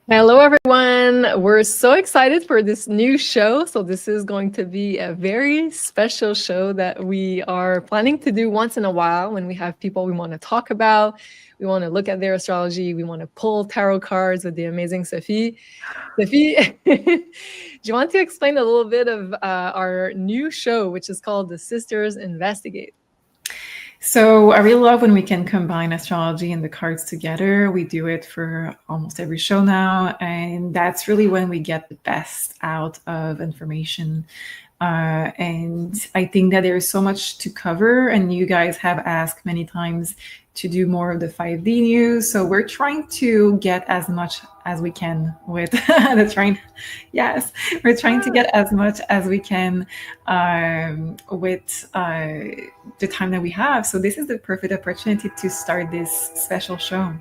Hello, everyone. We're so excited for this new show. So, this is going to be a very special show that we are planning to do once in a while when we have people we want to talk about. We want to look at their astrology. We want to pull tarot cards with the amazing Sophie. Sophie, do you want to explain a little bit of our new show, which is called The Sisters Investigate? So I really love when we can combine astrology and the cards together. We do it for almost every show now, and that's really when we get the best out of information. And I think that there's so much to cover, and you guys have asked many times to do more of the 5D news. So we're trying to get as much as we can with the trying. Yes, we're trying to get as much as we can with the time that we have. So this is the perfect opportunity to start this special show.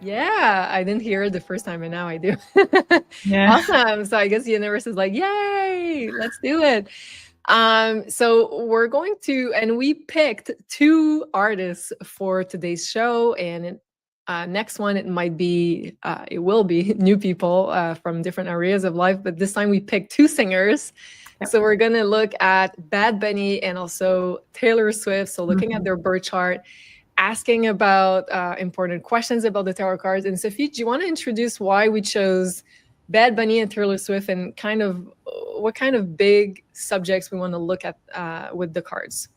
Yeah, I didn't hear it the first time, and now I do. Yeah. Awesome. So I guess the universe is like, yay, let's do it. So we're going to, and we picked two artists for today's show, and next one it might be, it will be new people from different areas of life, but this time we picked two singers. Yep. So we're gonna look at Bad Bunny and also Taylor Swift. So looking at their birth chart, asking about important questions about the tarot cards. And Sophie, do you want to introduce why we chose Bad Bunny and Taylor Swift, and kind of what kind of big subjects we want to look at with the cards?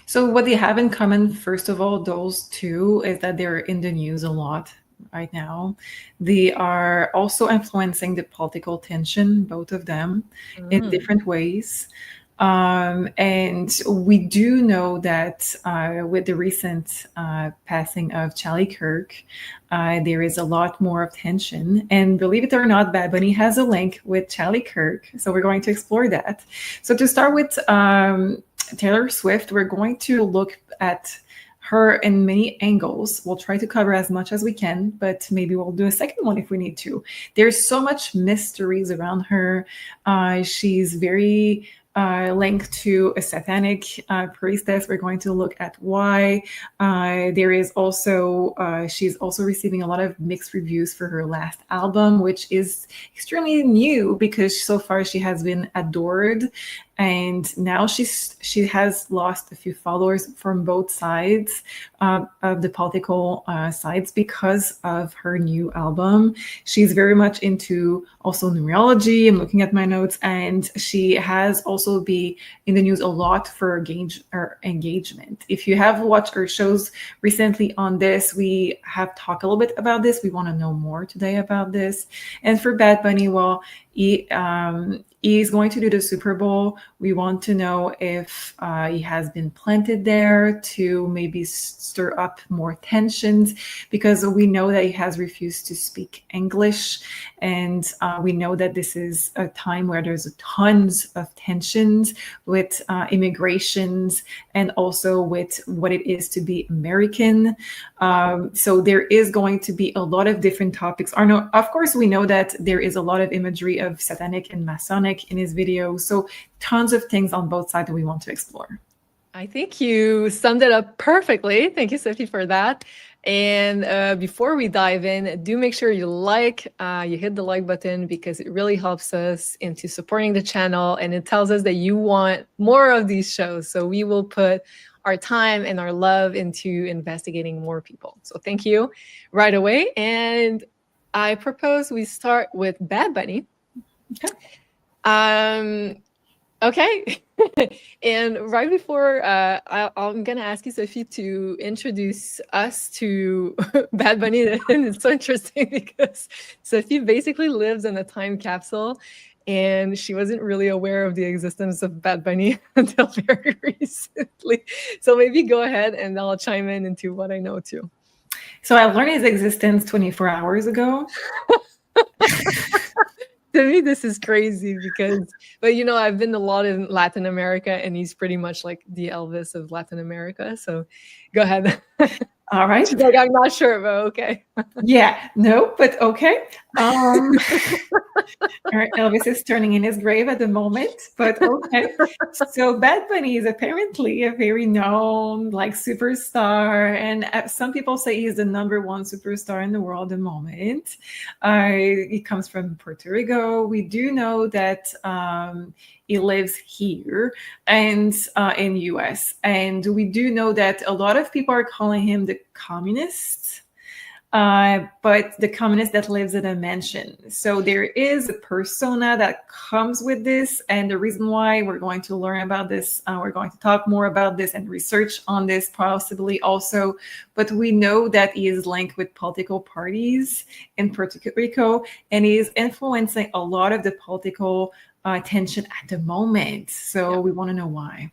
So what they have in common, first of all, those two, is that they're in the news a lot right now. They are also influencing the political tension, both of them, in different ways. And we do know that with the recent passing of Charlie Kirk, there is a lot more of tension. And believe it or not, Bad Bunny has a link with Charlie Kirk. So we're going to explore that. So to start with Taylor Swift, we're going to look at her in many angles. We'll try to cover as much as we can, but maybe we'll do a second one if we need to. There's so much mysteries around her. She's very linked to a satanic priestess. We're going to look at why. There is also, she's also receiving a lot of mixed reviews for her last album, which is extremely new because so far she has been adored. And now she has lost a few followers from both sides of the political sides because of her new album. She's very much into also numerology. I'm looking at my notes, and she has also been in the news a lot for engagement. If you have watched our shows recently on this, we have talked a little bit about this. We want to know more today about this. And for Bad Bunny, well, he's going to do the Super Bowl. We want to know if he has been planted there to maybe stir up more tensions, because we know that he has refused to speak English. And we know that this is a time where there's tons of tensions with immigrations and also with what it is to be American. So there is going to be a lot of different topics. Of course, we know that there is a lot of imagery of satanic and Masonic in his video. So tons of things on both sides that we want to explore. I think you summed it up perfectly. Thank you, Sophie, for that. And before we dive in, do make sure you you hit the like button, because it really helps us into supporting the channel, and it tells us that you want more of these shows. So we will put our time and our love into investigating more people. So thank you right away. And I propose we start with Bad Bunny. Okay. Okay. And right before, I'm going to ask you, Sophie, to introduce us to Bad Bunny. And it's so interesting because Sophie basically lives in a time capsule, and she wasn't really aware of the existence of Bad Bunny until very recently. So maybe go ahead and I'll chime in into what I know too. So I learned his existence 24 hours ago. To me, this is crazy but I've been a lot in Latin America, and he's pretty much like the Elvis of Latin America. So go ahead. All right. She's like, I'm not sure, but okay. Yeah, no, but okay. Um, Elvis is turning in his grave at the moment, but okay. So Bad Bunny is apparently a very known like superstar, and some people say he's the number one superstar in the world at the moment. He comes from Puerto Rico. We do know that he lives here and in US, and we do know that a lot of people are calling him the communist. But the communist that lives in a mansion. So there is a persona that comes with this. And the reason why we're going to learn about this, we're going to talk more about this and research on this possibly also. But we know that he is linked with political parties in Puerto Rico, and he is influencing a lot of the political tension at the moment. So we want to know why.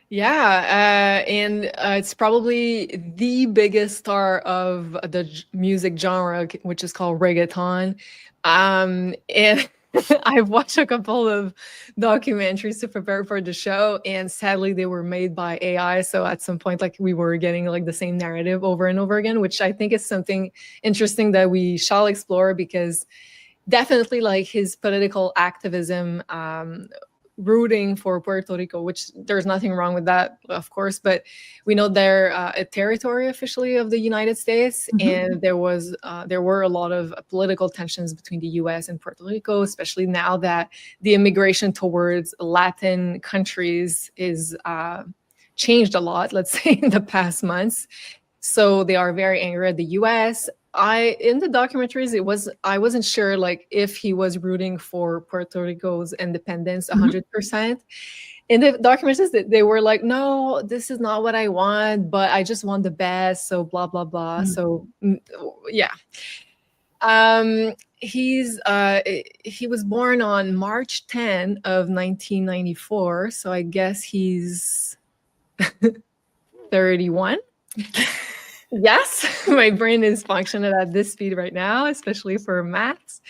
Yeah, and it's probably the biggest star of the music genre, which is called reggaeton. And I've watched a couple of documentaries to prepare for the show, and sadly, they were made by AI. So at some point, like we were getting like the same narrative over and over again, which I think is something interesting that we shall explore, because definitely like his political activism, rooting for Puerto Rico, which there's nothing wrong with that, of course, but we know they're a territory officially of the United States, and there were a lot of political tensions between the U.S. and Puerto Rico, especially now that the immigration towards Latin countries is changed a lot, let's say, in the past months. So they are very angry at the U.S. In the documentaries, I wasn't sure like if he was rooting for Puerto Rico's independence 100%. In the documentaries, they were like, no, this is not what I want, but I just want the best. So blah blah blah. So yeah. He was born on March 10 of 1994. So I guess he's 31. Yes, my brain is functioning at this speed right now, especially for maths.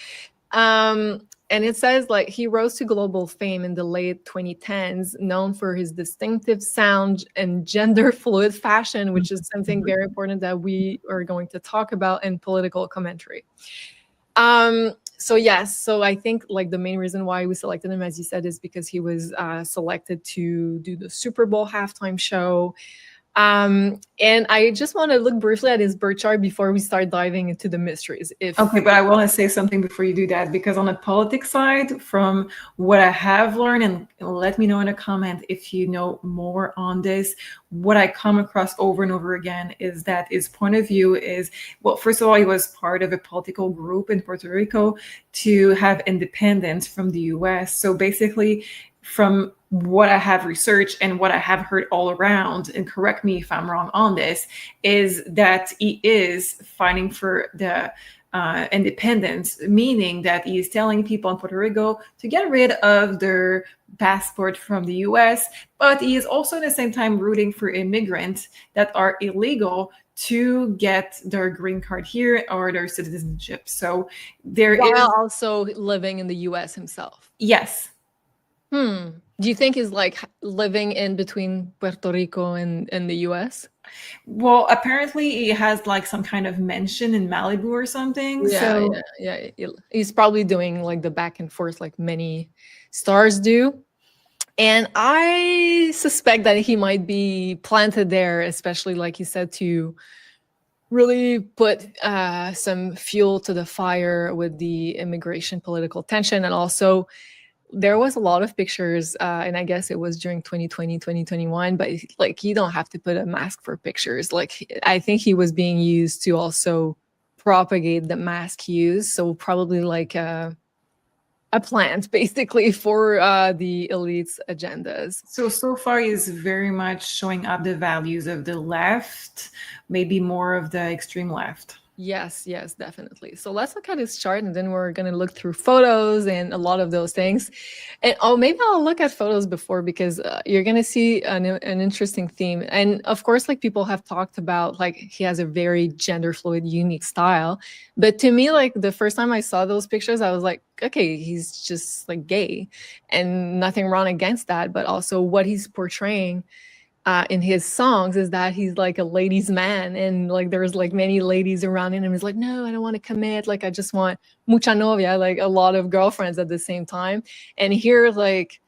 And it says like he rose to global fame in the late 2010s, known for his distinctive sound and gender fluid fashion, which is something very important that we are going to talk about in political commentary. So yes, so I think like the main reason why we selected him, as you said, is because he was selected to do the Super Bowl halftime show. And I just want to look briefly at his birth chart before we start diving into the mysteries. Okay, but I want to say something before you do that, because on the politics side, from what I have learned, and let me know in a comment if you know more on this, what I come across over and over again is that his point of view is, well, first of all, he was part of a political group in Puerto Rico to have independence from the US. So basically, from what I have researched and what I have heard all around, and correct me if I'm wrong on this, is that he is fighting for the independence, meaning that he is telling people in Puerto Rico to get rid of their passport from the US, but he is also at the same time rooting for immigrants that are illegal to get their green card here or their citizenship. So there is also living in the US himself. Yes. Do you think he's like living in between Puerto Rico and the US? Well, apparently he has like some kind of mansion in Malibu or something. Yeah. He's probably doing like the back and forth like many stars do. And I suspect that he might be planted there, especially like you said, to really put some fuel to the fire with the immigration political tension. And also there was a lot of pictures, and I guess it was during 2020, 2021, but like you don't have to put a mask for pictures. Like I think he was being used to also propagate the mask use. So probably like a plant basically for the elite's agendas. So far he's very much showing up the values of the left, maybe more of the extreme left. Yes, definitely. So let's look at his chart, and then we're going to look through photos and a lot of those things. And maybe I'll look at photos before, because you're going to see an interesting theme. And of course, like people have talked about, like he has a very gender fluid, unique style. But to me, like the first time I saw those pictures, I was like, okay, he's just like gay, and nothing wrong against that. But also what he's portraying in his songs is that he's like a ladies' man, and like there's like many ladies around him. He's like, no, I don't want to commit. Like I just want mucha novia, like a lot of girlfriends at the same time. And here, like,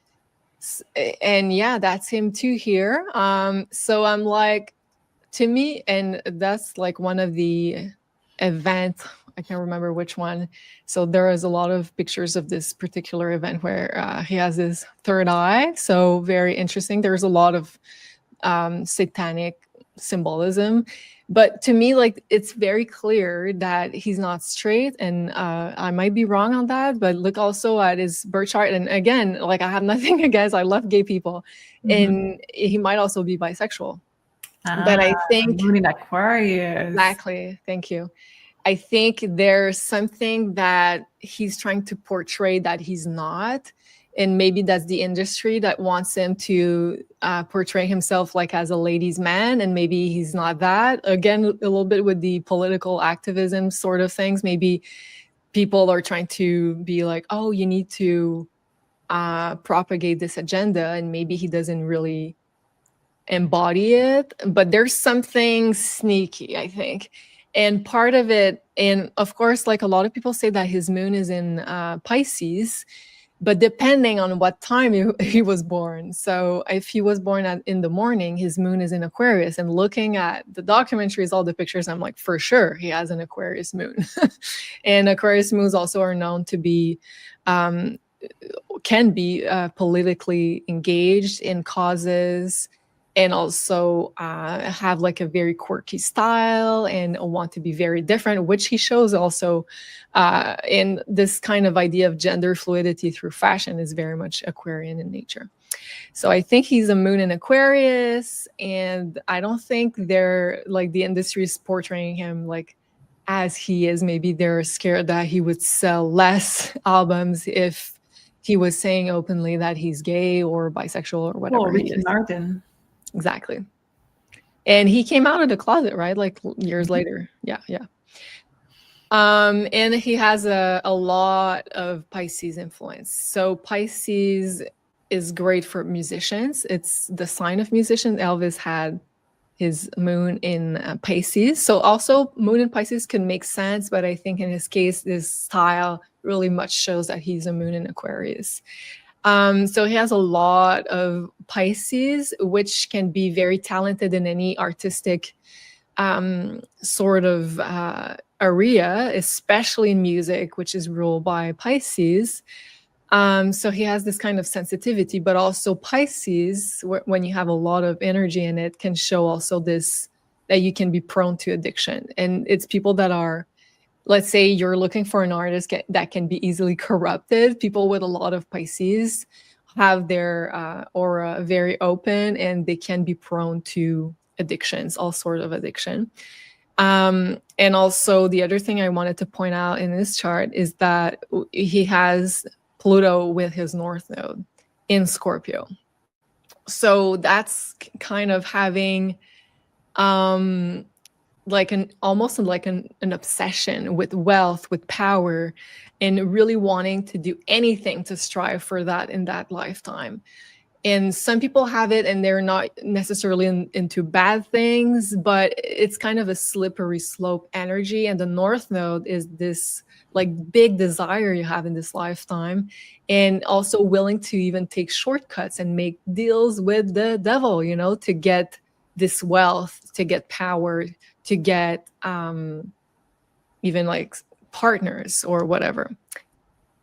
and yeah, that's him too here. So I'm like, to me, and that's like one of the events. I can't remember which one. So there is a lot of pictures of this particular event where he has his third eye. So very interesting. There's a lot of satanic symbolism, but to me, like, it's very clear that he's not straight, and I might be wrong on that, but look also at his birth chart, and again, like, I have nothing against, I love gay people, and he might also be bisexual. But I think Moon in Aquarius. exactly, thank you. I think there's something that he's trying to portray that he's not. And maybe that's the industry that wants him to portray himself like as a ladies' man. And maybe he's not that. Again, a little bit with the political activism sort of things. Maybe people are trying to be like, oh, you need to propagate this agenda. And maybe he doesn't really embody it. But there's something sneaky, I think. And part of it, and of course, like a lot of people say that his moon is in Pisces, but depending on what time he was born. So if he was born in the morning, his moon is in Aquarius. And looking at the documentaries, all the pictures, I'm like, for sure, he has an Aquarius moon. And Aquarius moons also are known to be, can be politically engaged in causes, and also have like a very quirky style and want to be very different, which he shows also in this kind of idea of gender fluidity through fashion is very much Aquarian in nature. So I think he's a moon in Aquarius, and I don't think they're like the industry is portraying him like as he is. Maybe they're scared that he would sell less albums if he was saying openly that he's gay or bisexual or whatever. Ricky Martin. Exactly. And he came out of the closet, right? Like years later. Yeah, yeah. And he has a lot of Pisces influence. So Pisces is great for musicians. It's the sign of musicians. Elvis had his moon in Pisces. So also moon in Pisces can make sense, but I think in his case, this style really much shows that he's a moon in Aquarius. So he has a lot of Pisces, which can be very talented in any artistic sort of area, especially in music, which is ruled by Pisces. So he has this kind of sensitivity, but also Pisces, when you have a lot of energy in it, can show also this, that you can be prone to addiction. And it's people that are, let's say you're looking for an artist that can be easily corrupted. People with a lot of Pisces have their aura very open, and they can be prone to addictions, all sort of addiction. And also the other thing I wanted to point out in this chart is that he has Pluto with his North Node in Scorpio. So that's kind of having like almost like an obsession with wealth, with power, and really wanting to do anything to strive for that in that lifetime. And some people have it and they're not necessarily into bad things, but it's kind of a slippery slope energy. And the North Node is this like big desire you have in this lifetime, and also willing to even take shortcuts and make deals with the devil, you know, to get this wealth, to get power, to get even like partners or whatever.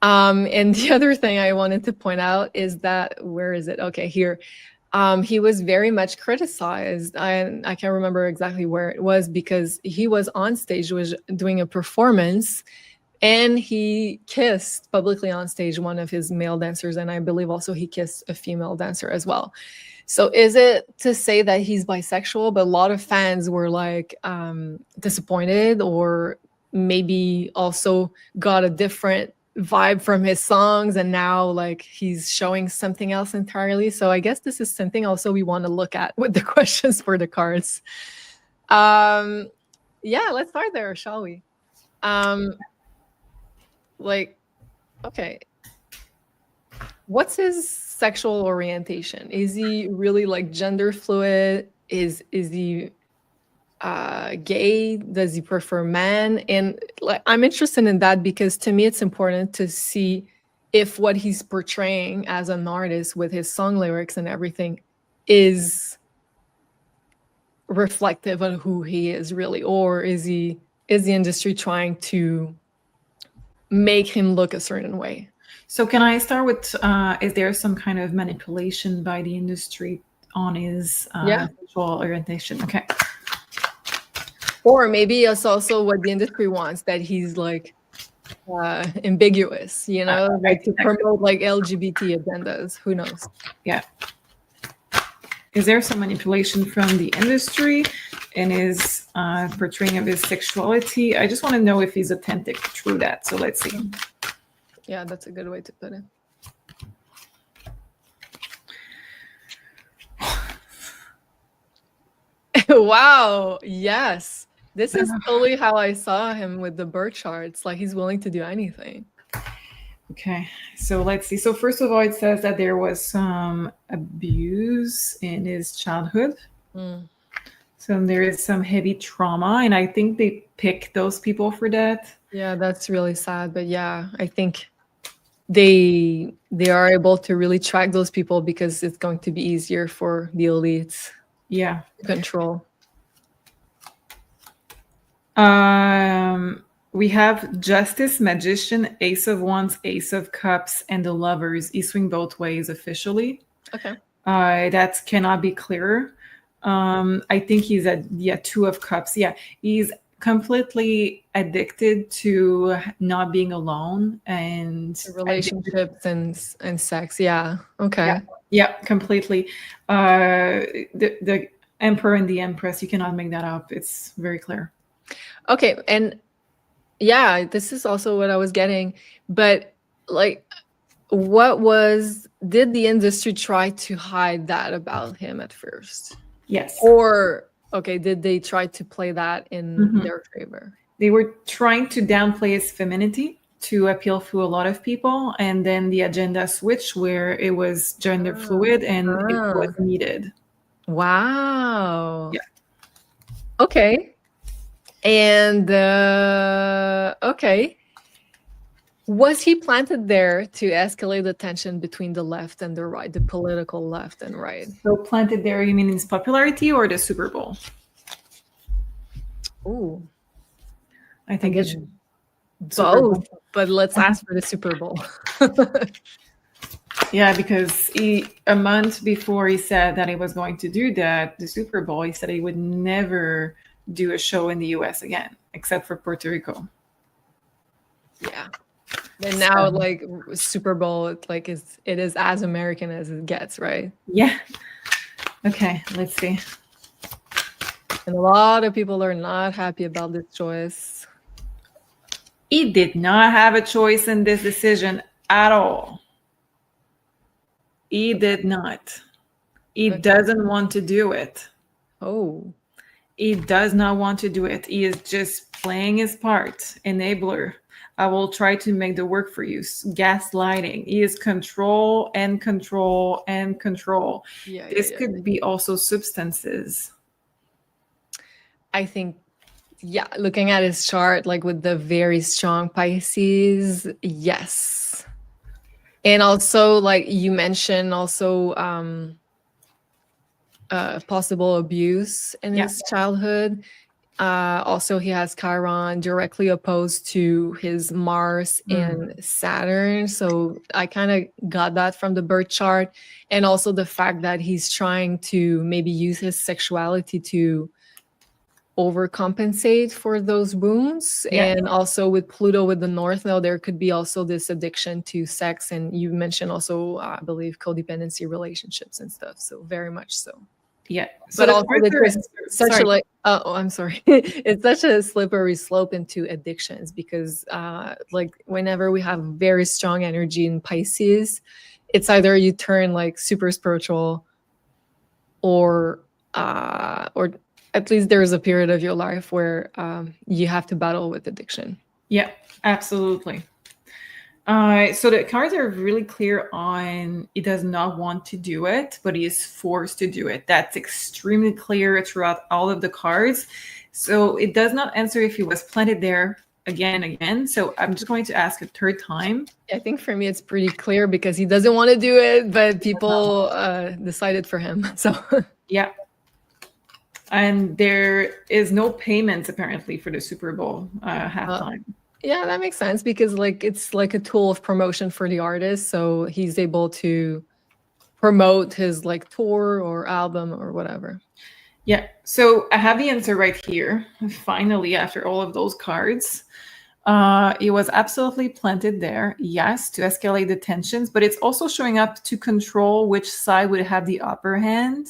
And the other thing I wanted to point out is that, where is it? Okay, here. He was very much criticized. I can't remember exactly where it was, because he was on stage, was doing a performance, and he kissed publicly on stage one of his male dancers. And I believe also he kissed a female dancer as well. So is it to say that he's bisexual? But a lot of fans were like disappointed, or maybe also got a different vibe from his songs, and now like he's showing something else entirely. So I guess this is something also we want to look at with the questions for the cards. Yeah, let's start there, shall we? Like, okay. What's his sexual orientation? Is he really like gender fluid? Is he gay? Does he prefer men? And like, I'm interested in that because to me, it's important to see if what he's portraying as an artist with his song lyrics and everything is reflective of who he is really, or is the industry trying to make him look a certain way? So can I start with, is there some kind of manipulation by the industry on his Yeah. sexual orientation? Okay. Or maybe it's also what the industry wants, that he's like ambiguous, you know, like to promote like LGBT agendas. Who knows? Yeah. Is there some manipulation from the industry in his portraying of his sexuality? I just want to know if he's authentic through that. So let's see. Yeah, that's a good way to put it. Wow. Yes. This is totally how I saw him with the birth charts. Like he's willing to do anything. Okay, so let's see. So first of all, it says that there was some abuse in his childhood. So there is some heavy trauma, and I think they pick those people for that. Yeah, that's really sad. But yeah, I think they are able to really track those people because it's going to be easier for the elites. Yeah. To control. We have Justice, Magician, Ace of Wands, Ace of Cups, and the Lovers. He swing both ways officially. Okay. That cannot be clearer. I think he's at Two of Cups. Yeah, he's completely addicted to not being alone and relationships and sex. Yeah. Okay. Yeah, completely. The Emperor and the Empress, you cannot make that up. It's very clear. Okay, and yeah, this is also what I was getting. But like, did the industry try to hide that about him at first? Yes. Or, okay, did they try to play that in their favor? They were trying to downplay his femininity to appeal to a lot of people. And then the agenda switched where it was gender fluid and it was needed. Wow. Yeah. Okay. And okay, was he planted there to escalate the tension between the left and the right, the political left and right? So planted there, you mean his popularity or the Super Bowl? Ooh, I think it's both, but let's ask for the Super Bowl. Yeah, because a month before he said that he was going to do that, the Super Bowl, he said he would never do a show in the US again, except for Puerto Rico. Yeah. And now, like, Super Bowl, it is as American as it gets, right? Yeah. Okay, let's see. And a lot of people are not happy about this choice. He did not have a choice in this decision at all. He did not. He doesn't want to do it. Oh. He does not want to do it. He is just playing his part. Enabler. I will try to make the work for you. Gaslighting. He is control and control and control. Yeah, this could be also substances. I think, yeah, looking at his chart, like with the very strong Pisces, yes. And also, like you mentioned, also possible abuse in his childhood. Also, he has Chiron directly opposed to his Mars and Saturn. So I kind of got that from the birth chart. And also the fact that he's trying to maybe use his sexuality to overcompensate for those wounds. And also with Pluto with the North Node, there could be also this addiction to sex. And you mentioned also, I believe, codependency relationships and stuff. So very much so. Yeah. But also it's such a like, oh, I'm sorry. It's such a slippery slope into addictions because like whenever we have very strong energy in Pisces, it's either you turn like super spiritual or at least there's a period of your life where you have to battle with addiction. Yeah, absolutely. So the cards are really clear on he does not want to do it, but he is forced to do it. That's extremely clear throughout all of the cards. So it does not answer if he was planted there again and again. So I'm just going to ask a third time. I think for me it's pretty clear because he doesn't want to do it, but people decided for him. So Yeah. And there is no payments apparently for the Super Bowl halftime. yeah, that makes sense because like it's like a tool of promotion for the artist, so he's able to promote his like tour or album or whatever. Yeah, so I have the answer right here. Finally, after all of those cards, it was absolutely planted there, yes, to escalate the tensions, but it's also showing up to control which side would have the upper hand.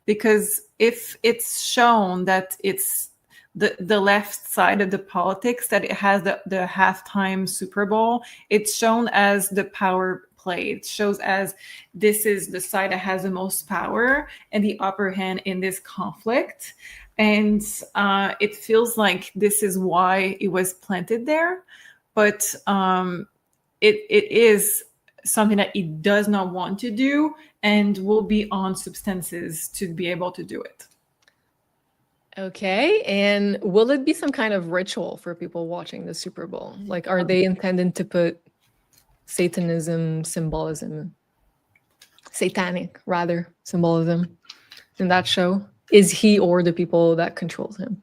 Because if it's shown that it's the left side of the politics, that it has the halftime Super Bowl, it's shown as the power play. It shows as this is the side that has the most power and the upper hand in this conflict. And it feels like this is why it was planted there. But it is something that it does not want to do and will be on substances to be able to do it. Okay, and will it be some kind of ritual for people watching the Super Bowl? Like, are they intending to put Satanism, symbolism, satanic rather, symbolism in that show? Is he or the people that controls him?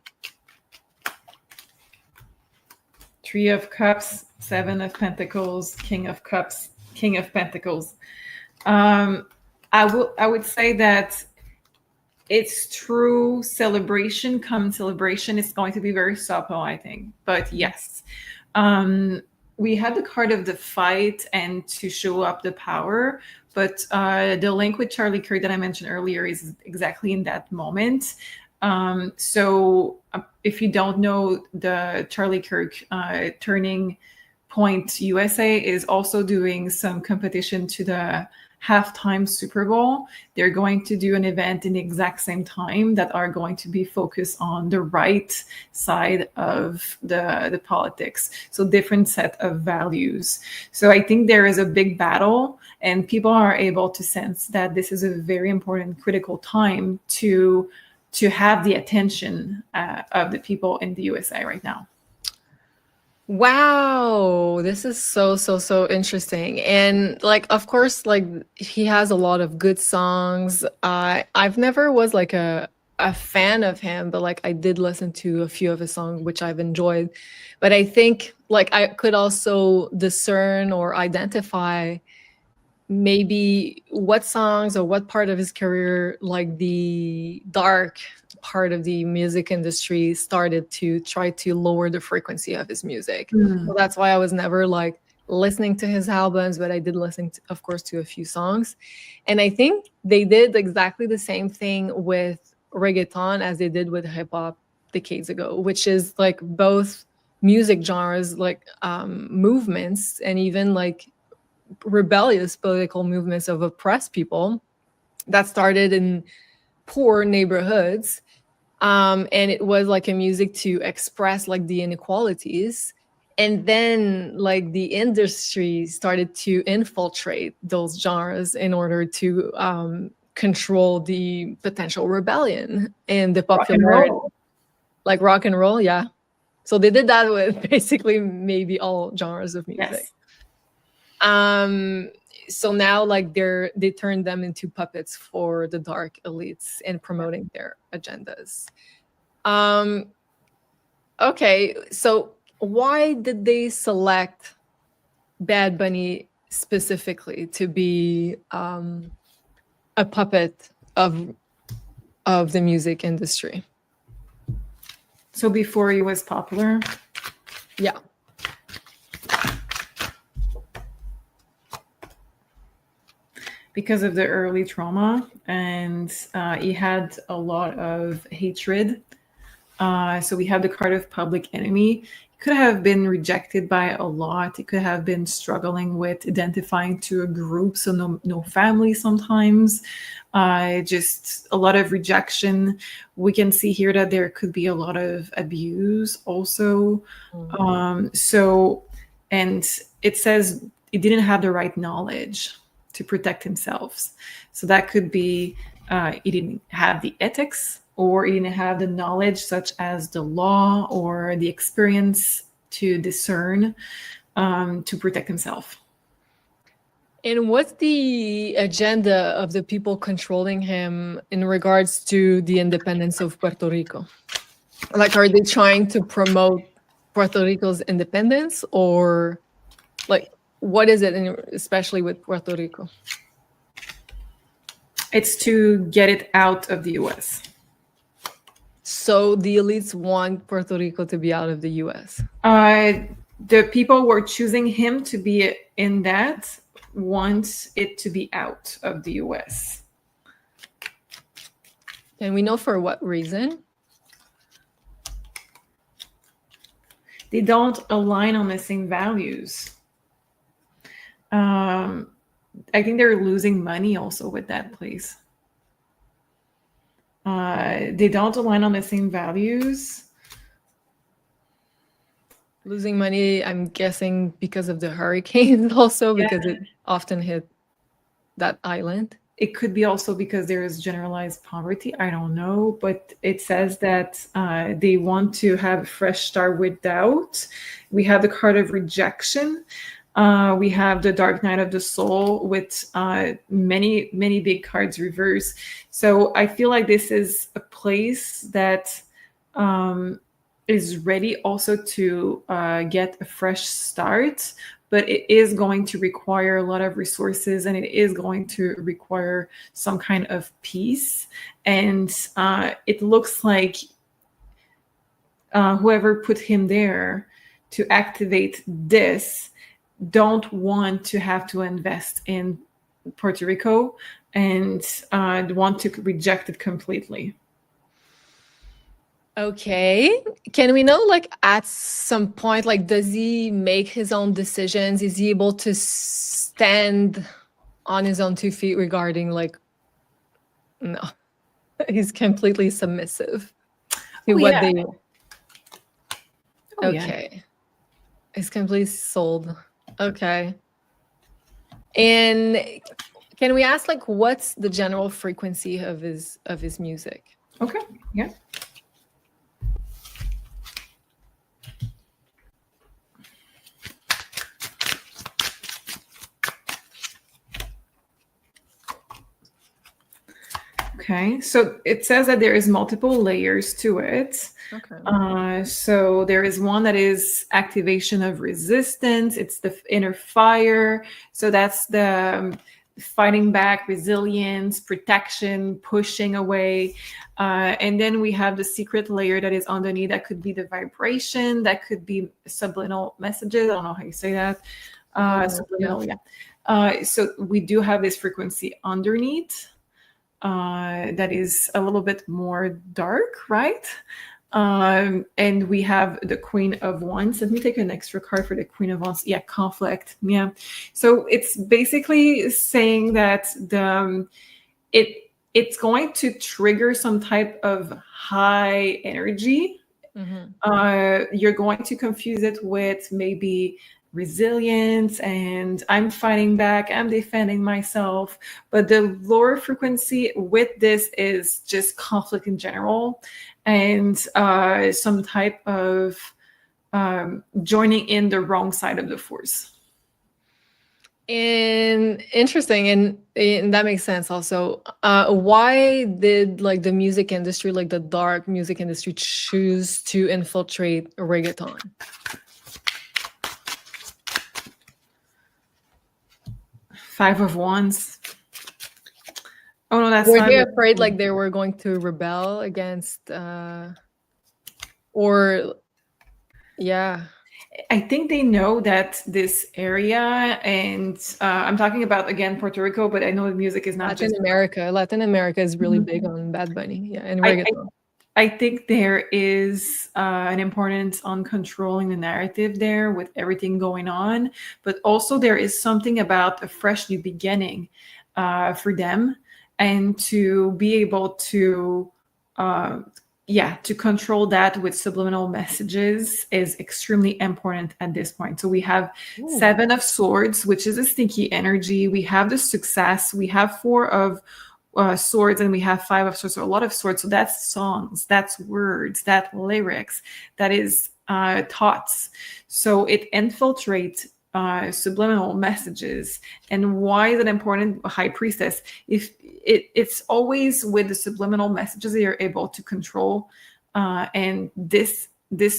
Three of Cups, Seven of Pentacles, King of Cups, King of Pentacles. I would say that it's true celebration. Come celebration is going to be very subtle, I think. But yes, we had the card of the fight and to show up the power. But the link with Charlie Kirk that I mentioned earlier is exactly in that moment. So if you don't know, the Charlie Kirk Turning Point USA is also doing some competition to the halftime Super Bowl. They're going to do an event in the exact same time that are going to be focused on the right side of the politics. So different set of values. So I think there is a big battle and people are able to sense that this is a very important, critical time to have the attention of the people in the USA right now. Wow, this is so interesting. And like of course like he has a lot of good songs. I've never was like a fan of him, but like I did listen to a few of his songs which I've enjoyed. But I think like I could also discern or identify maybe what songs or what part of his career, like the dark part of the music industry, started to try to lower the frequency of his music. So that's why I was never like listening to his albums, but I did listen to, of course, to a few songs. And I think they did exactly the same thing with reggaeton as they did with hip hop decades ago, which is like both music genres, like movements, and even like rebellious political movements of oppressed people that started in poor neighborhoods. And it was like a music to express like the inequalities. And then like the industry started to infiltrate those genres in order to control the potential rebellion and the popularity. Like rock and roll, yeah. So they did that with basically maybe all genres of music. Yes. So now like they turned them into puppets for the dark elites and promoting their agendas. Okay, so why did they select Bad Bunny specifically to be a puppet of the music industry? So before he was popular? Yeah. Because of the early trauma, and he had a lot of hatred. So we have the card of public enemy. He could have been rejected by a lot. He could have been struggling with identifying to a group, so no family sometimes. Just a lot of rejection. We can see here that there could be a lot of abuse also. So and it says he didn't have the right knowledge to protect himself. So that could be he didn't have the ethics, or he didn't have the knowledge, such as the law or the experience to discern to protect himself. And what's the agenda of the people controlling him in regards to the independence of Puerto Rico? Like, are they trying to promote Puerto Rico's independence, or like, what is it, especially with Puerto Rico? It's to get it out of the US. So the elites want Puerto Rico to be out of the US. The people who are choosing him to be in that want it to be out of the US. And we know for what reason? They don't align on the same values. I think they're losing money also with that place. They don't align on the same values. Losing money, I'm guessing because of the hurricanes also, because it often hit that island. It could be also because there is generalized poverty. I don't know, but it says that they want to have a fresh start with doubt. We have the card of rejection. We have the Dark Night of the Soul with many, many big cards reversed. So I feel like this is a place that is ready also to get a fresh start, but it is going to require a lot of resources, and it is going to require some kind of peace. And it looks like whoever put him there to activate this don't want to have to invest in Puerto Rico and want to reject it completely. Okay. Can we know, like, at some point, like, does he make his own decisions? Is he able to stand on his own 2 feet regarding, like, no, he's completely submissive to what they do. Okay. He's completely sold. Okay. And can we ask, like, what's the general frequency of his music? Okay. Yeah. Okay, so it says that there is multiple layers to it. Okay. So there is one that is activation of resistance. It's the inner fire. So that's the fighting back, resilience, protection, pushing away. And then we have the secret layer that is underneath. That could be the vibration. That could be subliminal messages. I don't know how you say that. Subliminal, yeah. So we do have this frequency underneath. That is a little bit more dark, right? And we have the Queen of Wands. Let me take an extra card for the Queen of Wands. Yeah, conflict. Yeah. So it's basically saying that it's going to trigger some type of high energy. Mm-hmm. You're going to confuse it with maybe resilience and I'm fighting back, I'm defending myself. But the lower frequency with this is just conflict in general and some type of joining in the wrong side of the force. And interesting, and that makes sense also. Why did, like, the music industry, like the dark music industry, choose to infiltrate reggaeton? Five of Wands. Oh no, that's. Were they afraid, like, they were going to rebel against, or, yeah. I think they know that this area, and I'm talking about, again, Puerto Rico, but I know the music is not Latin America. Latin America is really big on Bad Bunny, yeah, and reggaeton. I think there is an importance on controlling the narrative there with everything going on, but also there is something about a fresh new beginning for them, and to be able to yeah, to control that with subliminal messages is extremely important at this point. So we have Ooh. 7 of Swords, which is a sneaky energy. We have the Success. We have 4 of Swords, and we have 5 of Swords. So a lot of Swords. So that's songs, that's words, that lyrics, that is thoughts. So it infiltrates subliminal messages. And why is it important? High Priestess, if it's always with the subliminal messages that you're able to control, and this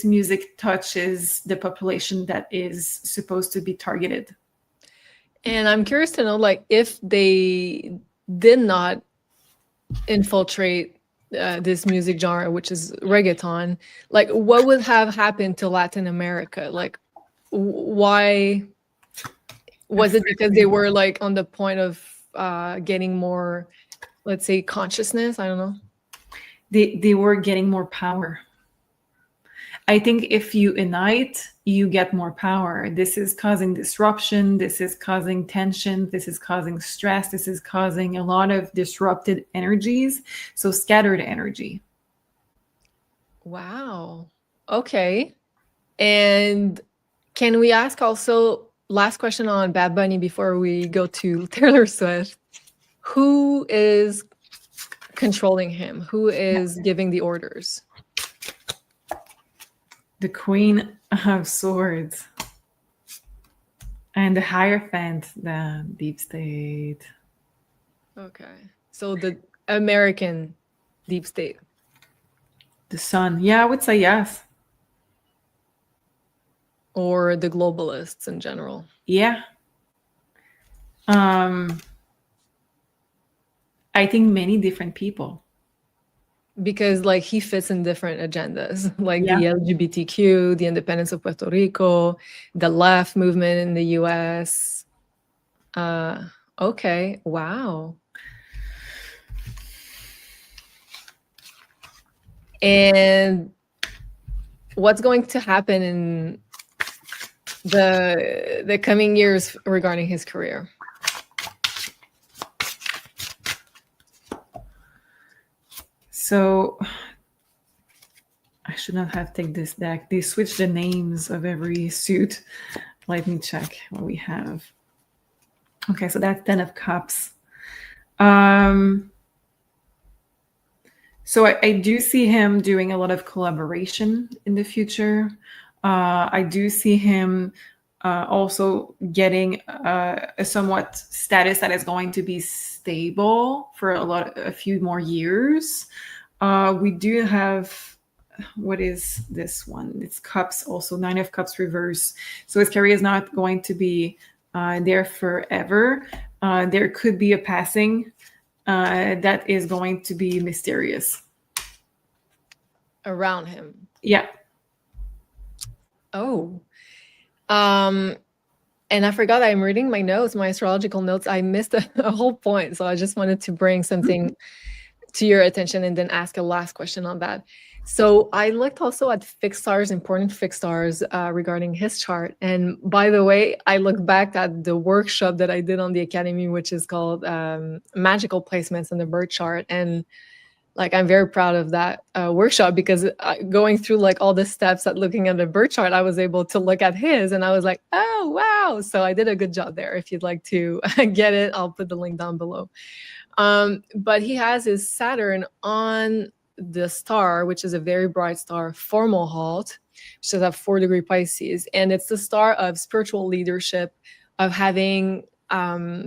music touches the population that is supposed to be targeted. And I'm curious to know, like, if they did not infiltrate this music genre, which is reggaeton, like, what would have happened to Latin America? Like, why was it? Because they were like on the point of getting more, let's say, consciousness? I don't know. They were getting more power. I think if you unite, you get more power. This is causing disruption. This is causing tension. This is causing stress. This is causing a lot of disrupted energies. So scattered energy. Wow. Okay. And can we ask also, last question on Bad Bunny before we go to Taylor Swift, who is controlling him? Who is giving the orders? The Queen of Swords. And the Hierophant, the Deep State. Okay. So the American Deep State. The Sun. Yeah, I would say yes. Or the globalists in general. Yeah. I think many different people. Because like he fits in different agendas, like the LGBTQ, the independence of Puerto Rico, the left movement in the US. Okay, wow. And what's going to happen in the coming years regarding his career? So I should not have taken this deck. They switched the names of every suit. Let me check what we have. Okay, so that's 10 of Cups. So I do see him doing a lot of collaboration in the future. I do see him also getting a somewhat status that is going to be stable for a few more years. We do have, what is this one? It's Cups, also 9 of Cups reverse. So his career is not going to be there forever. There could be a passing that is going to be mysterious. Around him. Yeah. Oh. And I forgot I'm reading my notes, my astrological notes. I missed a whole point. So I just wanted to bring something to your attention and then ask a last question on that. So I looked also at fixed stars, important fixed stars regarding his chart. And by the way, I looked back at the workshop that I did on the Academy, which is called Magical Placements in the Birth Chart. And like, I'm very proud of that workshop because going through like all the steps at looking at the birth chart, I was able to look at his and I was like, oh, wow. So I did a good job there. If you'd like to get it, I'll put the link down below. But he has his Saturn on the star, which is a very bright star, Fomalhaut, which is at 4° Pisces. And it's the star of spiritual leadership, of having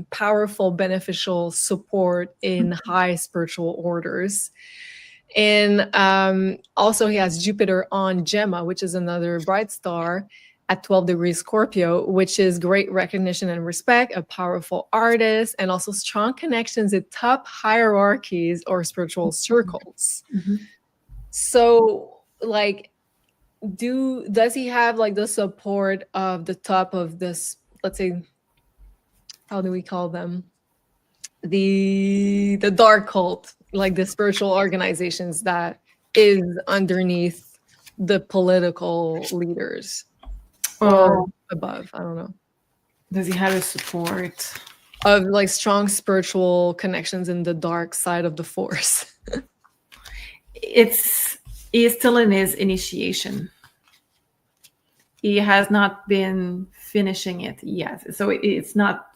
powerful, beneficial support in high spiritual orders. And also he has Jupiter on Gemma, which is another bright star at 12° Scorpio, which is great recognition and respect, a powerful artist, and also strong connections with top hierarchies or spiritual circles. Mm-hmm. So like, does he have like the support of the top of this, let's say, how do we call them? The dark cult, like the spiritual organizations that is underneath the political leaders or above, I don't know. Does he have a support of like strong spiritual connections in the dark side of the force? It's He is still in his initiation. He has not been finishing it yet, so it's not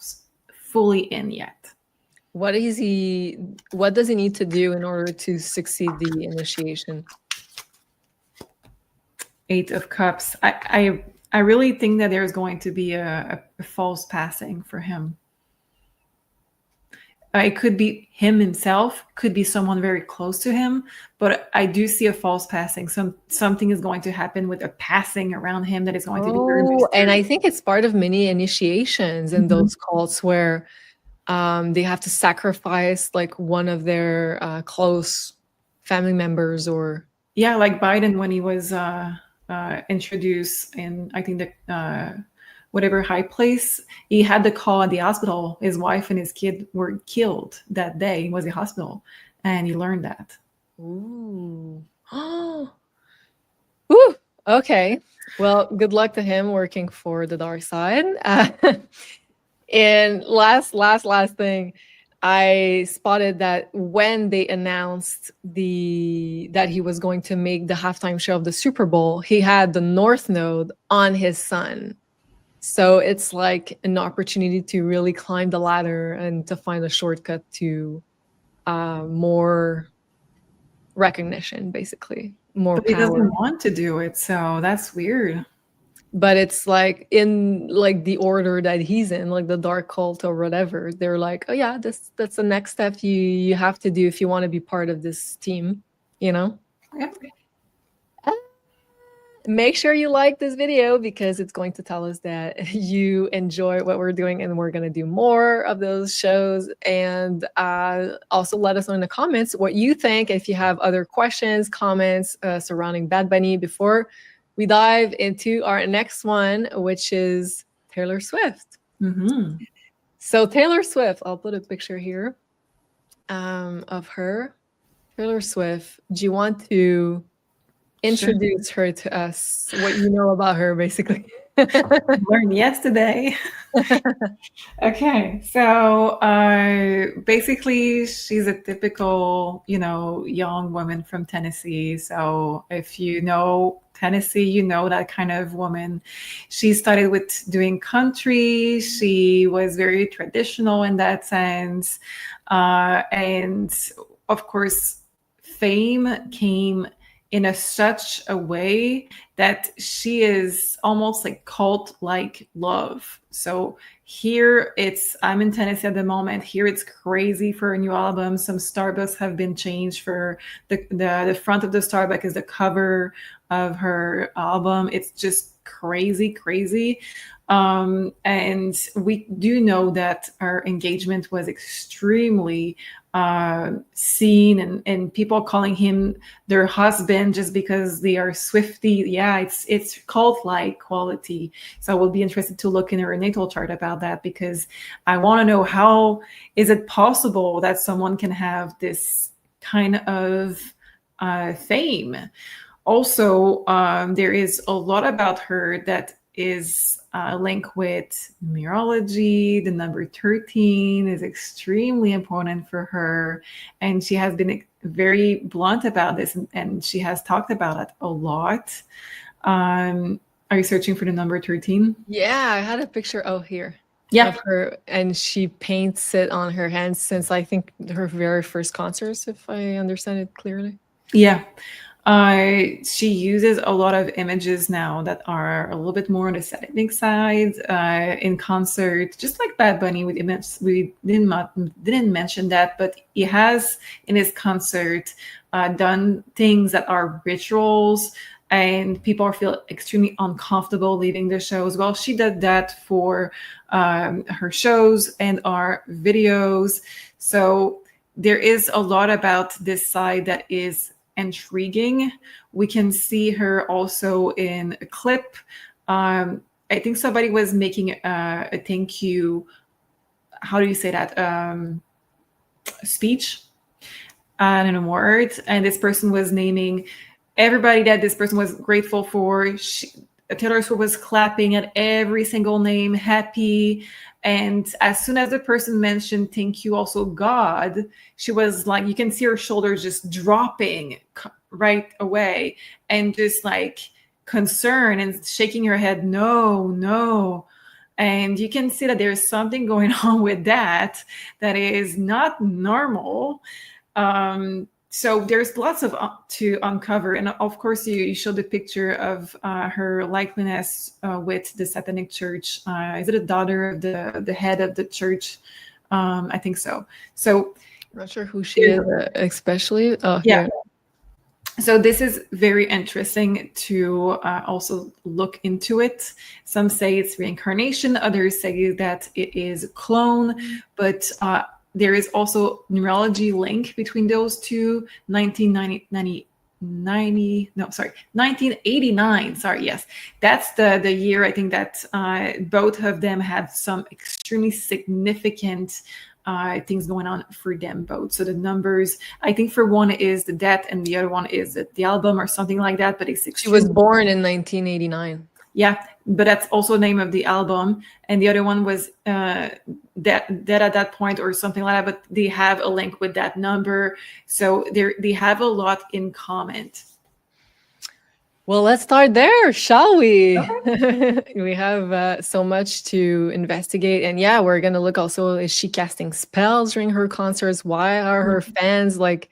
fully in yet. What does he need to do in order to succeed the initiation? 8 of Cups. I really think that there's going to be a false passing for him. It could be him himself, could be someone very close to him, but I do see a false passing. Something is going to happen with a passing around him that is going to be very mysterious. And I think it's part of many initiations in those cults where they have to sacrifice like one of their close family members, or like Biden when he was introduced in, I think, the whatever high place, he had the call at the hospital. His wife and his kid were killed that day. He was in the hospital, and he learned that. Ooh. Ooh. Okay. Well, good luck to him working for the dark side. And last thing, I spotted that when they announced that he was going to make the halftime show of the Super Bowl, he had the North Node on his sun. So it's like an opportunity to really climb the ladder and to find a shortcut to more recognition, basically. More But he power. doesn't want to do it, so that's weird. But it's like in like the order that he's in, like the dark cult or whatever, they're like, oh yeah, that's the next step you have to do if you want to be part of this team, you know? Yep. Make sure you like this video because it's going to tell us that you enjoy what we're doing, and we're going to do more of those shows. And also let us know in the comments what you think. If you have other questions, comments surrounding Bad Bunny before we dive into our next one, which is Taylor Swift. So Taylor Swift, I'll put a picture here of her. Taylor Swift, do you want to introduce her to us, what you know about her, basically? Learned yesterday. Okay, so basically she's a typical, young woman from Tennessee. So if you know Tennessee, you know that kind of woman. She started with doing country. She was very traditional in that sense. And of course, fame came in such a way that she is almost like cult-like love. So here I'm in Tennessee at the moment. Here it's crazy for a new album. Some Starbucks have been changed for the front of the Starbucks is the cover of her album. It's just crazy. And we do know that our engagement was extremely seen, and people calling him their husband just because they are Swiftie. Yeah, it's cult-like quality. So I will be interested to look in her natal chart about that, because I want to know, how is it possible that someone can have this kind of fame? Also, there is a lot about her that is linked with numerology. The number 13 is extremely important for her, and she has been very blunt about this, and she has talked about it a lot. Are you searching for the number 13? Yeah, I had a picture here. Yeah. Of her, and she paints it on her hands since I think her very first concerts, if I understand it clearly. Yeah. She uses a lot of images now that are a little bit more on the satanic side in concert, just like Bad Bunny. We didn't mention that, but he has in his concert done things that are rituals, and people feel extremely uncomfortable leaving the shows. Well, she did that for her shows and our videos. So there is a lot about this side that is intriguing. We can see her also in a clip. I think somebody was making a thank you, how do you say that, speech and an award, and this person was naming everybody that this person was grateful for. Taylor Swift was clapping at every single name, happy. And as soon as the person mentioned thank you, also God, she was like, you can see her shoulders just dropping right away and just like concerned and shaking her head, no, no. And you can see that there's something going on with that is not normal. So there's lots of to uncover, and of course you showed the picture of her likeness with the Satanic Church. Is it a daughter of the head of the church? I think so. So I'm not sure who she is, especially. Oh, yeah. here. So this is very interesting to also look into it. Some say it's reincarnation, others say that it is a clone, but there is also numerology link between those two. 1989. Sorry, yes, that's the year I think that both of them had some extremely significant things going on for them both. So the numbers, I think for one is the death and the other one is the album or something like that. But it's She was born in 1989. Yeah, but that's also the name of the album. And the other one was dead at that point or something like that. But they have a link with that number. So they have a lot in common. Well, let's start there, shall we? Okay. We have so much to investigate. And yeah, we're going to look also, is she casting spells during her concerts? Why are her fans like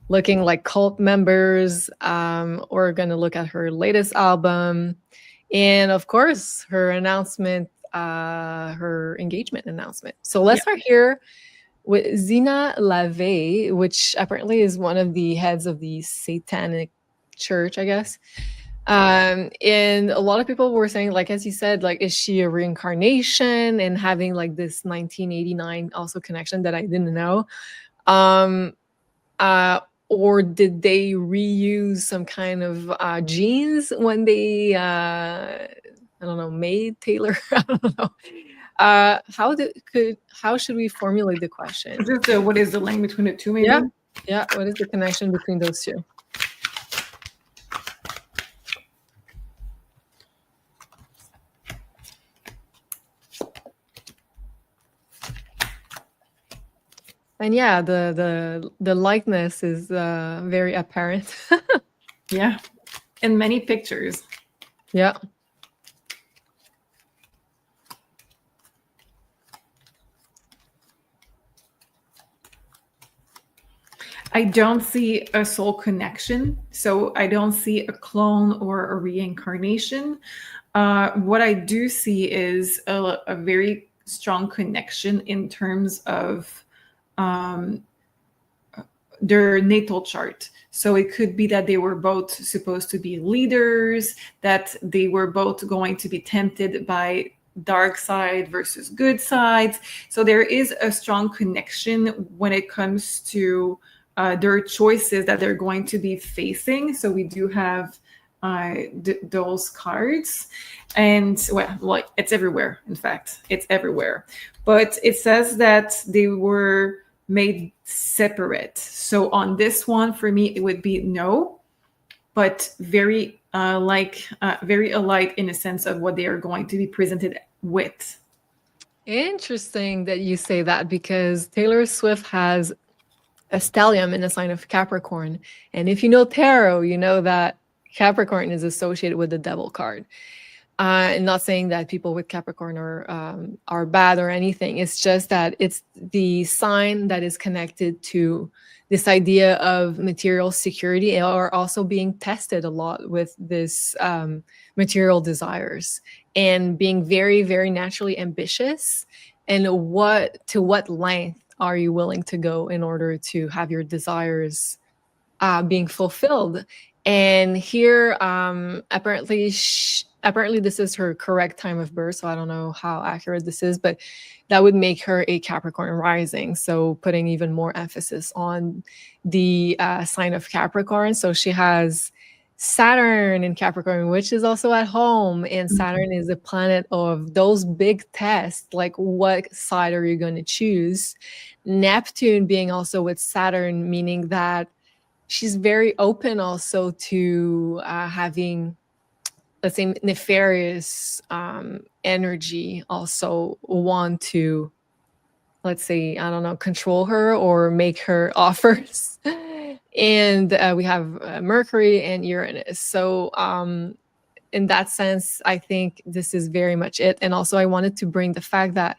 looking like cult members? We're going to look at her latest album. And of course, her announcement, her engagement announcement. So let's start here with Zina LaVey, which apparently is one of the heads of the Satanic Church, I guess. And a lot of people were saying, like, as you said, like, is she a reincarnation and having like this 1989 also connection that I didn't know? Or did they reuse some kind of genes when they, I don't know, made Taylor? I don't know. How should we formulate the question? What is the link between the two, maybe? Yeah. What is the connection between those two? And yeah, the likeness is very apparent. Yeah, in many pictures. Yeah. I don't see a soul connection, so I don't see a clone or a reincarnation. What I do see is a very strong connection in terms of their natal chart. So it could be that they were both supposed to be leaders, that they were both going to be tempted by dark side versus good sides. So there is a strong connection when it comes to their choices that they're going to be facing. So we do have those cards, and well, like, it's everywhere. In fact, it's everywhere. But it says that they were made separate. So on this one, for me, it would be no, but very very alike in a sense of what they are going to be presented with. Interesting that you say that, because Taylor Swift has a stellium in the sign of Capricorn. And if you know tarot, you know that Capricorn is associated with the devil card. And not saying that people with Capricorn are bad or anything. It's just that it's the sign that is connected to this idea of material security, or also being tested a lot with this material desires, and being very, very naturally ambitious. And to what length are you willing to go in order to have your desires being fulfilled? And here, apparently this is her correct time of birth, so I don't know how accurate this is, but that would make her a Capricorn rising, so putting even more emphasis on the sign of Capricorn. So she has Saturn in Capricorn, which is also at home, and Saturn is a planet of those big tests, like what side are you going to choose? Neptune being also with Saturn, meaning that she's very open also to having, let's say, nefarious energy also want to, let's say, I don't know, control her or make her offers. And we have Mercury and Uranus. So in that sense, I think this is very much it. And also, I wanted to bring the fact that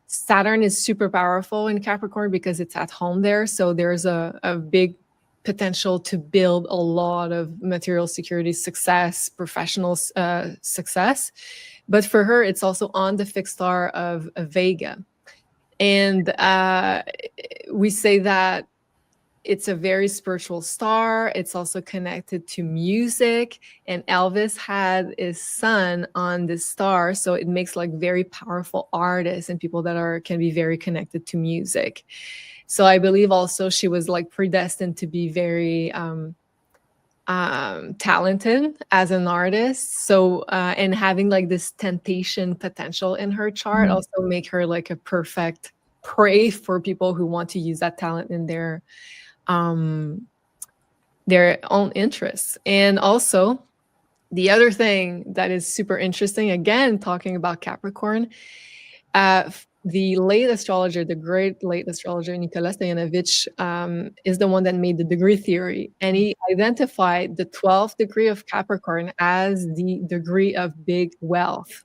Saturn is super powerful in Capricorn because it's at home there. So there's a big potential to build a lot of material security success, professional success. But for her, it's also on the fixed star of Vega. And we say that it's a very spiritual star. It's also connected to music, and Elvis had his son on this star, so it makes like very powerful artists and people that can be very connected to music. So I believe also she was like predestined to be very talented as an artist. So and having like this temptation potential in her chart also make her like a perfect prey for people who want to use that talent in their own interests. And also, the other thing that is super interesting, again, talking about Capricorn, the late astrologer, the great late astrologer Nicolas Stoyanovich, is the one that made the degree theory. And he identified the 12th degree of Capricorn as the degree of big wealth.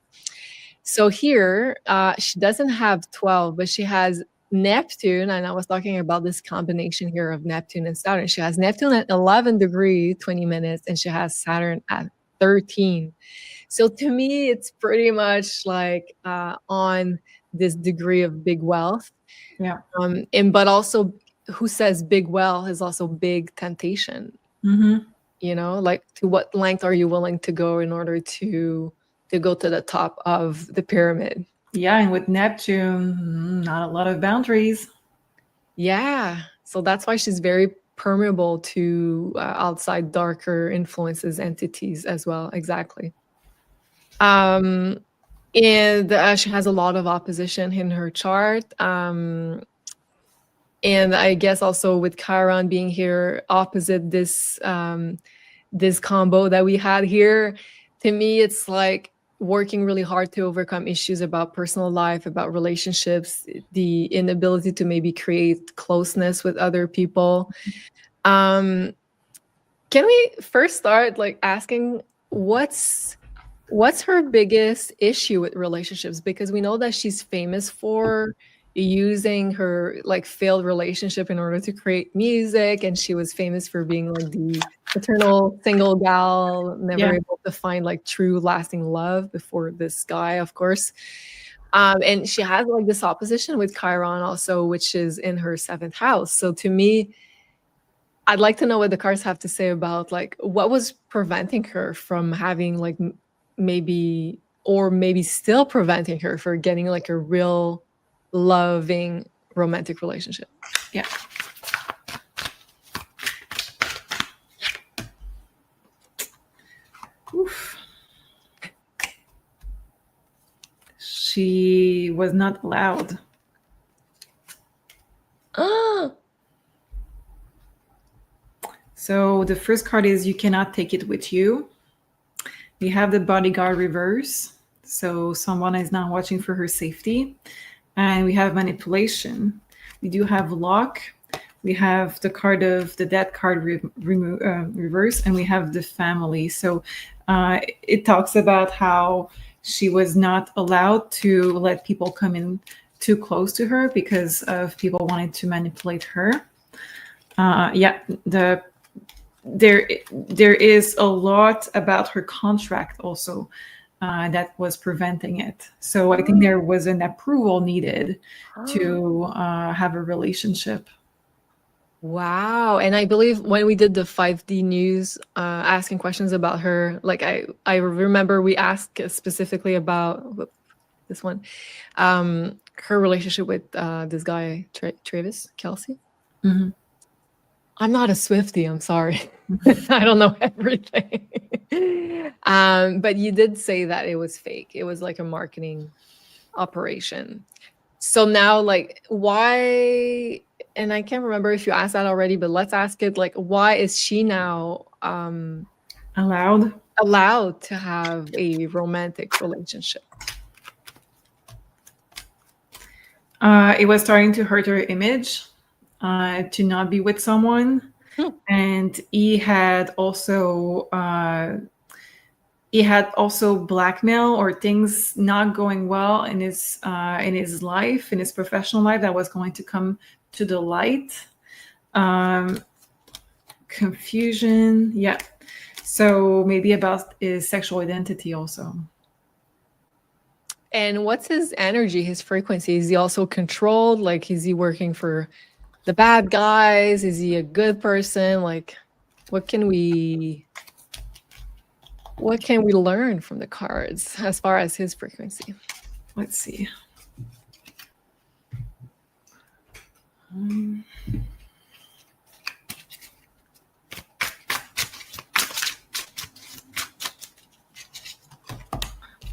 So here, she doesn't have 12, but she has Neptune, and I was talking about this combination here of Neptune and Saturn. She has Neptune at 11 degree, 20 minutes, and she has Saturn at 13. So to me, it's pretty much like on this degree of big wealth. Yeah. But also, who says big wealth is also big temptation? You know, like to what length are you willing to go in order to go to the top of the pyramid? Yeah, and with Neptune, not a lot of boundaries. Yeah. So that's why she's very permeable to outside darker influences, entities as well. Exactly. And she has a lot of opposition in her chart. And I guess also with Chiron being here opposite this this combo that we had here, to me, it's like working really hard to overcome issues about personal life, about relationships, the inability to maybe create closeness with other people. Can we first start like asking what's her biggest issue with relationships? Because we know that she's famous for using her like failed relationship in order to create music, and she was famous for being like the eternal single gal, never able to find like true lasting love before this guy, of course. And she has like this opposition with Chiron also, which is in her 7th house. So to me, I'd like to know what the cards have to say about like what was preventing her from having like maybe still preventing her for getting like a real loving romantic relationship. Yeah. Oof. She was not allowed. So the first card is you cannot take it with you. We have the bodyguard reverse. So someone is not watching for her safety. And we have manipulation. We do have luck. We have the card of the death card reverse, and we have the family. So it talks about how she was not allowed to let people come in too close to her because of people wanting to manipulate her. There is a lot about her contract also that was preventing it. So I think there was an approval needed to have a relationship. Wow. And I believe when we did the 5D news asking questions about her, like I remember we asked specifically about this one, her relationship with this guy, Travis Kelce. Mm-hmm. I'm not a Swiftie, I'm sorry. I don't know everything. But you did say that it was fake. It was like a marketing operation. So now, like, why, and I can't remember if you asked that already, but let's ask it, like, why is she now allowed to have a romantic relationship? It was starting to hurt her image, to not be with someone. Hmm. And he had also blackmail or things not going well in his life, in his professional life, that was going to come to the light. Confusion, yeah. So maybe about his sexual identity also. And what's his energy, his frequency? Is he also controlled? Like, is he working for the bad guys? Is he a good person? Like, what can we learn from the cards as far as his frequency? Let's see.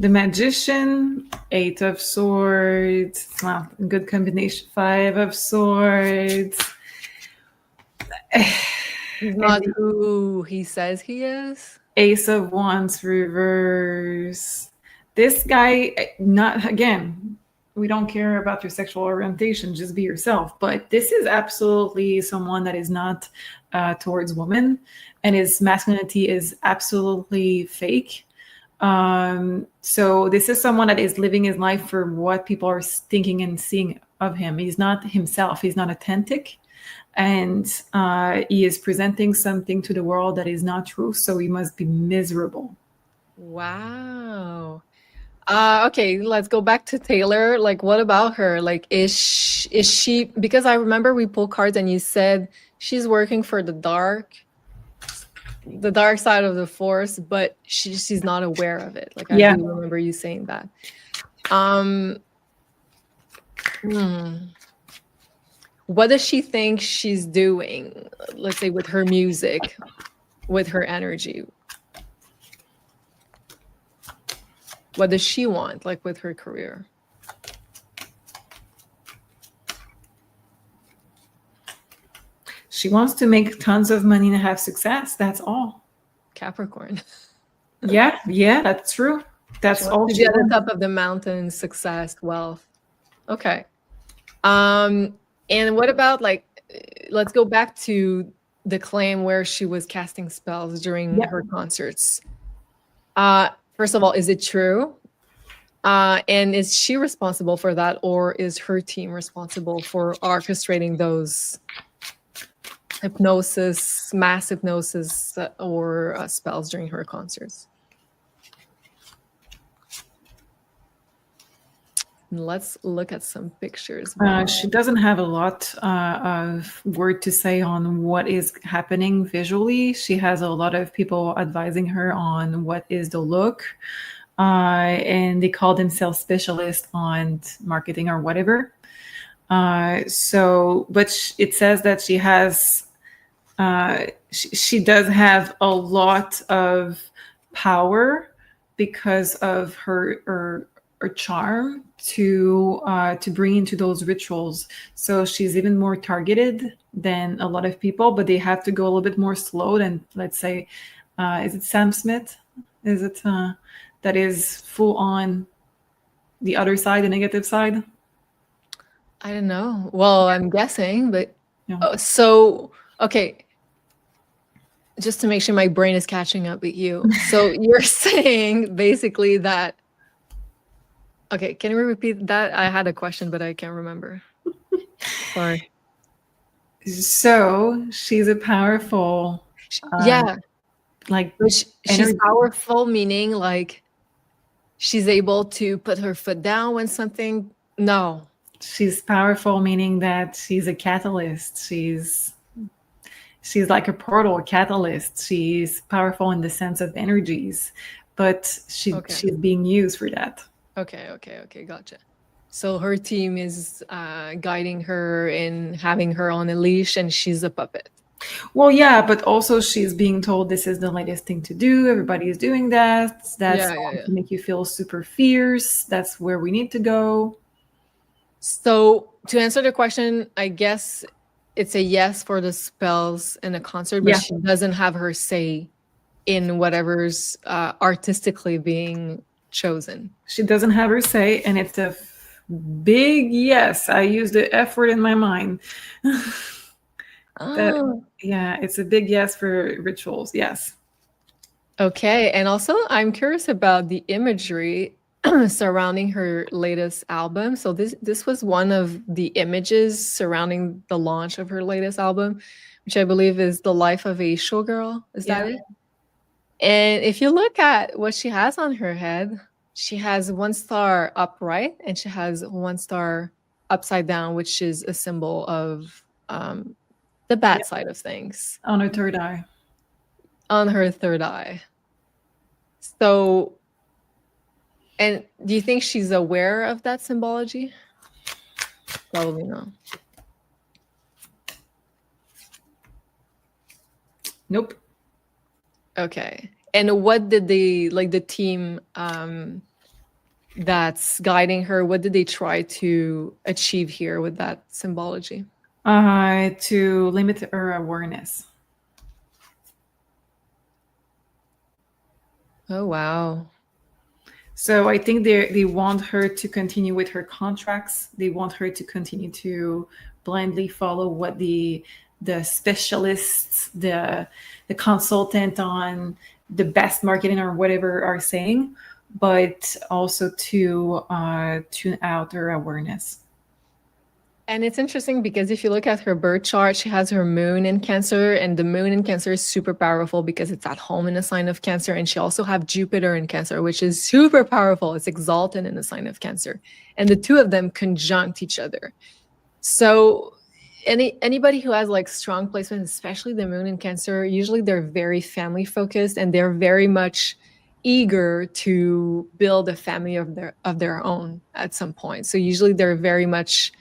The Magician, 8 of Swords. Well, good combination. 5 of Swords. He's not who he says he is. Ace of Wands reverse. This guy, not again, we don't care about your sexual orientation, just be yourself. But this is absolutely someone that is not towards women, and his masculinity is absolutely fake. So this is someone that is living his life for what people are thinking and seeing of him. He's not himself. He's not authentic. And he is presenting something to the world that is not true. So he must be miserable. Wow. Okay, let's go back to Taylor. Like, what about her? Like, is she, because I remember we pulled cards and you said she's working for the dark side of the force, but she's not aware of it. Like, I do remember you saying that. What does she think she's doing, let's say, with her music, with her energy? What does she want, like, with her career? She wants to make tons of money and have success. That's all. Capricorn. Yeah, that's true. That's all. To be at the top of the mountain, success, wealth. Okay. And what about, like, let's go back to the claim where she was casting spells during her concerts. First of all, is it true? And is she responsible for that, or is her team responsible for orchestrating those mass hypnosis, or spells during her concerts? Let's look at some pictures. She doesn't have a lot of word to say on what is happening visually. She has a lot of people advising her on what is the look. And they call themselves specialists on marketing or whatever. But it says that she has, she does have a lot of power because of her charm to bring into those rituals. So she's even more targeted than a lot of people, but they have to go a little bit more slow than, let's say, is it Sam Smith? Is it that is full on the other side, the negative side? I don't know. Well, I'm guessing, but Yeah. Okay. Just to make sure my brain is catching up with you. So you're saying basically that, okay, can you repeat that? I had a question, but I can't remember. Sorry. So she's a powerful, like, she's powerful, meaning like she's able to put her foot down when something. No. She's powerful, meaning that she's a catalyst. She's like a portal, a catalyst. She's powerful in the sense of energies, but she's being used for that. Okay, gotcha. So her team is guiding her and having her on a leash, and she's a puppet. Well, yeah, but also she's being told this is the latest thing to do. Everybody is doing that. That's going to make you feel super fierce. That's where we need to go. So to answer the question, I guess it's a yes for the spells in a concert, but she doesn't have her say in whatever's artistically being chosen. She doesn't have her say, and it's a big yes. I use the F word in my mind. That, Oh, yeah, it's a big yes for rituals. Yes. okay. And also, I'm curious about the imagery surrounding her latest album. So this was one of the images surrounding the launch of her latest album, which I believe is The Life of a Showgirl. Is Yeah. that it? And if you look at what she has on her head, she has one star upright and she has one star upside down, which is a symbol of the Yeah. bad side of things On her third eye. on her third eye. So, and do you think she's aware of that symbology? Probably not. Nope. Okay. And what did they like the team that's guiding her, what did they try to achieve here with that symbology? To limit her awareness. Oh wow. So I think they want her to continue with her contracts. They want her to continue to blindly follow what the specialists, the consultant on the best marketing or whatever are saying, but also to tune out her awareness. And it's interesting because if you look at her birth chart, she has her moon in Cancer, and the moon in Cancer is super powerful because it's at home in a sign of Cancer. And she also have Jupiter in Cancer, which is super powerful. It's exalted in the sign of Cancer. And the two of them conjunct each other. So anybody who has like strong placements, especially the moon in Cancer, usually they're very family focused and they're very much eager to build a family of their own at some point. So usually they're very much,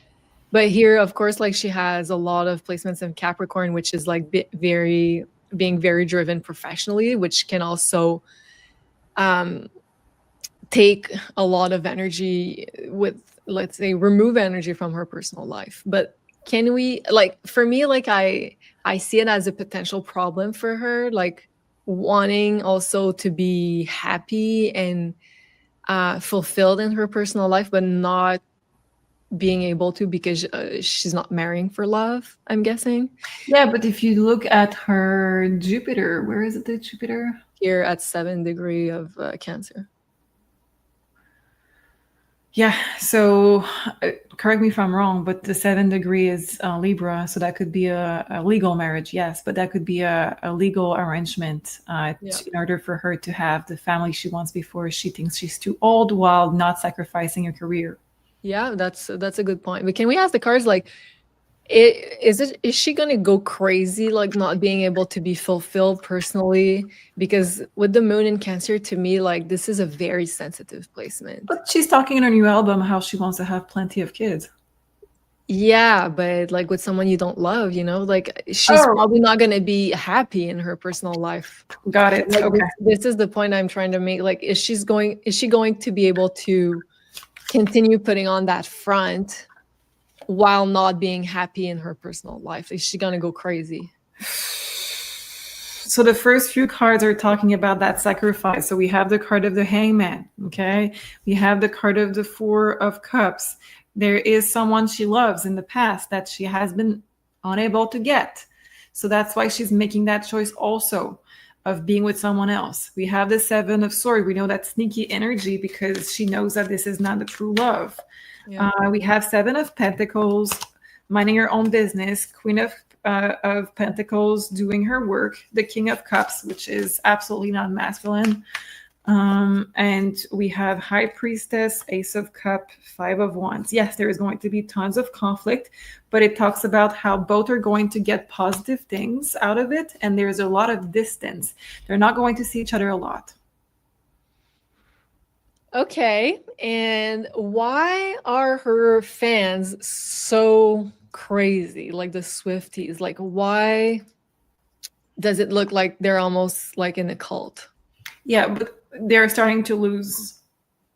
but here, of course, like she has a lot of placements in Capricorn, which is like being very driven professionally, which can also take a lot of energy with, let's say, remove energy from her personal life. But can we, like, for me, like I see it as a potential problem for her, like wanting also to be happy and fulfilled in her personal life, but not being able to because she's not marrying for love, I'm guessing. Yeah, but if you look at her Jupiter, where is it, the Jupiter? Here at 7 degree of Cancer. Yeah, so correct me if I'm wrong, but the 7 degree is Libra, so that could be a legal marriage, yes, but that could be a legal arrangement Yeah. in order for her to have the family she wants before she thinks she's too old while not sacrificing her career. Yeah, that's a good point. But can we ask the cards, like, is she gonna go crazy, like not being able to be fulfilled personally? Because with the moon in Cancer, to me, like this is a very sensitive placement. But she's talking in her new album how she wants to have plenty of kids. Yeah, but like with someone you don't love, like she's Oh, probably not gonna be happy in her personal life. got it. Like Okay. this is the point I'm trying to make. Like, is she going to be able to continue putting on that front while not being happy in her personal life? Is she gonna go crazy? So the first few cards are talking about that sacrifice. So we have the card of the Hangman, okay? We have the card of the Four of Cups. There is someone she loves in the past that she has been unable to get. So that's why she's making that choice also of being with someone else. We have the Seven of Swords. We know that sneaky energy because she knows that this is not the true love. Yeah. We have Seven of Pentacles, minding her own business, Queen of Pentacles doing her work, the King of Cups, which is absolutely not masculine. And we have High Priestess, Ace of Cup, Five of Wands. Yes, there is going to be tons of conflict, but it talks about how both are going to get positive things out of it, and there's a lot of distance. They're not going to see each other a lot. Okay. And why are her fans so crazy? Like the Swifties? Like, why does it look like they're almost like in a cult? Yeah, but they're starting to lose.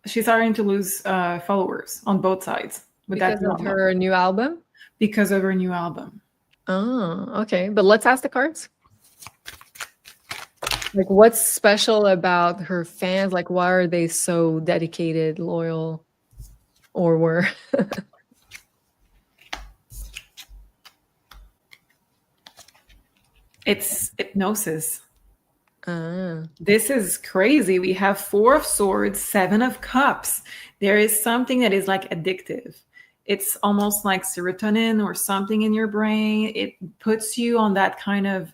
She's starting to lose followers on both sides with Because that of her new album? because of her new album. Oh, okay. But let's ask the cards. Like, what's special about her fans? Like, why are they so dedicated, loyal, or were? It's hypnosis. Ah. This is crazy. We have 4 of swords, 7 of cups. There is something that is like addictive. It's almost like serotonin or something in your brain. It puts you on that kind of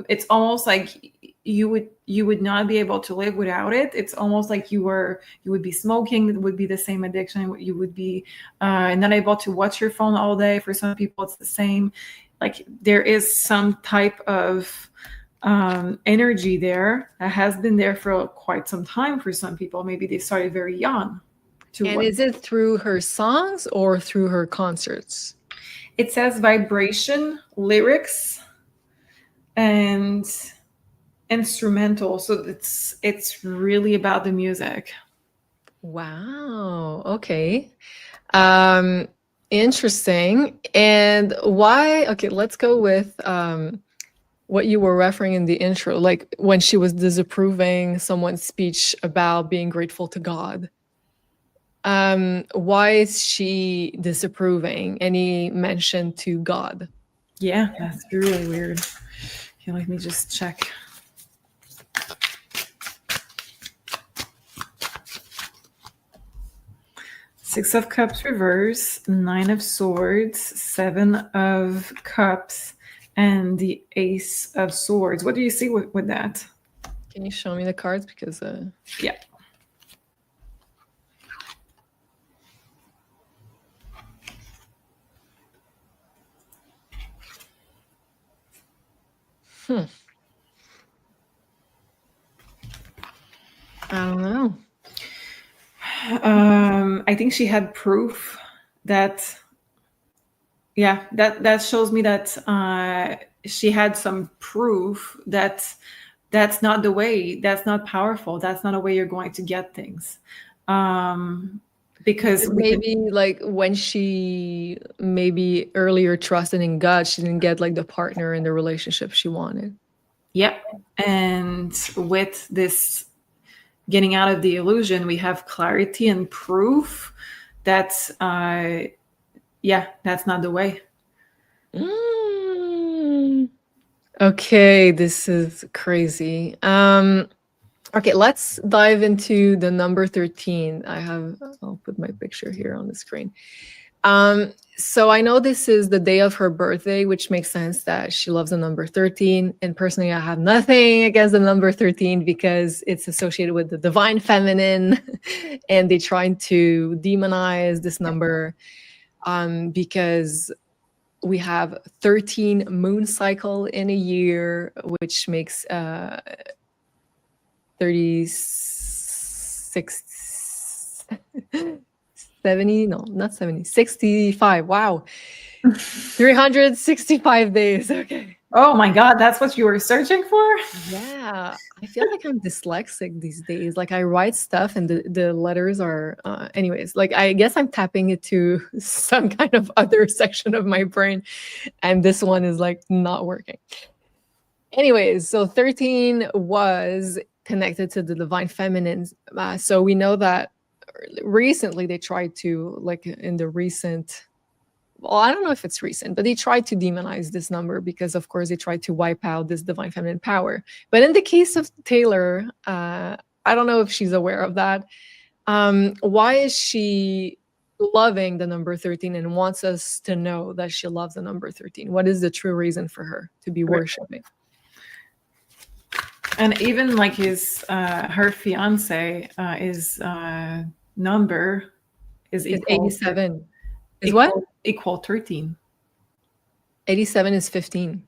it's almost like you would not be able to live without it. It's almost like you would be smoking. It would be the same addiction. You would be not able to watch your phone all day. For some people it's the same. Like there is some type of energy there that has been there for quite some time for some people. Maybe they started very young. And is it through her songs or through her concerts? It says vibration, lyrics, and instrumental. So it's really about the music. Wow. Okay. Interesting. And why? Okay, let's go with what you were referring in the intro, like when she was disapproving someone's speech about being grateful to God. Why is she disapproving any mention to God? Yeah, that's really weird. Okay, let me just check. Six of Cups reverse, 9 of Swords, 7 of Cups, and the Ace of Swords. What do you see with that? Can you show me the cards? Because yeah. I don't know. I think she had proof that, that shows me that she had some proof that that's not the way, that's not powerful, that's not a way you're going to get things. Because maybe like when she maybe earlier trusted in God, she didn't get like the partner in the relationship she wanted. Yeah. And with this getting out of the illusion, we have clarity and proof that that's not the way. Okay, this is crazy. Okay, let's dive into the number 13. I'll put my picture here on the screen. So I know this is the day of her birthday, which makes sense that she loves the number 13. And personally, I have nothing against the number 13 because it's associated with the divine feminine and they trying to demonize this number because we have 13 moon cycle in a year, which makes 36 70, no, not 70, 65. Wow. 365 days. Okay. Oh my God, that's what you were searching for? Yeah. I feel like I'm dyslexic these days. Like I write stuff and the letters are, anyways, like I guess I'm tapping it to some kind of other section of my brain. And this one is like not working. Anyways, so 13 was connected to the divine feminine. So we know that recently they tried to, like in the recent, well, I don't know if it's recent, but they tried to demonize this number because of course they tried to wipe out this divine feminine power. But in the case of Taylor, I don't know if she's aware of that. Why is she loving the number 13 and wants us to know that she loves the number 13? What is the true reason for her to be worshiping? And even like her fiance, his number is equal 87. Is what? Equal 13. 87 is 15.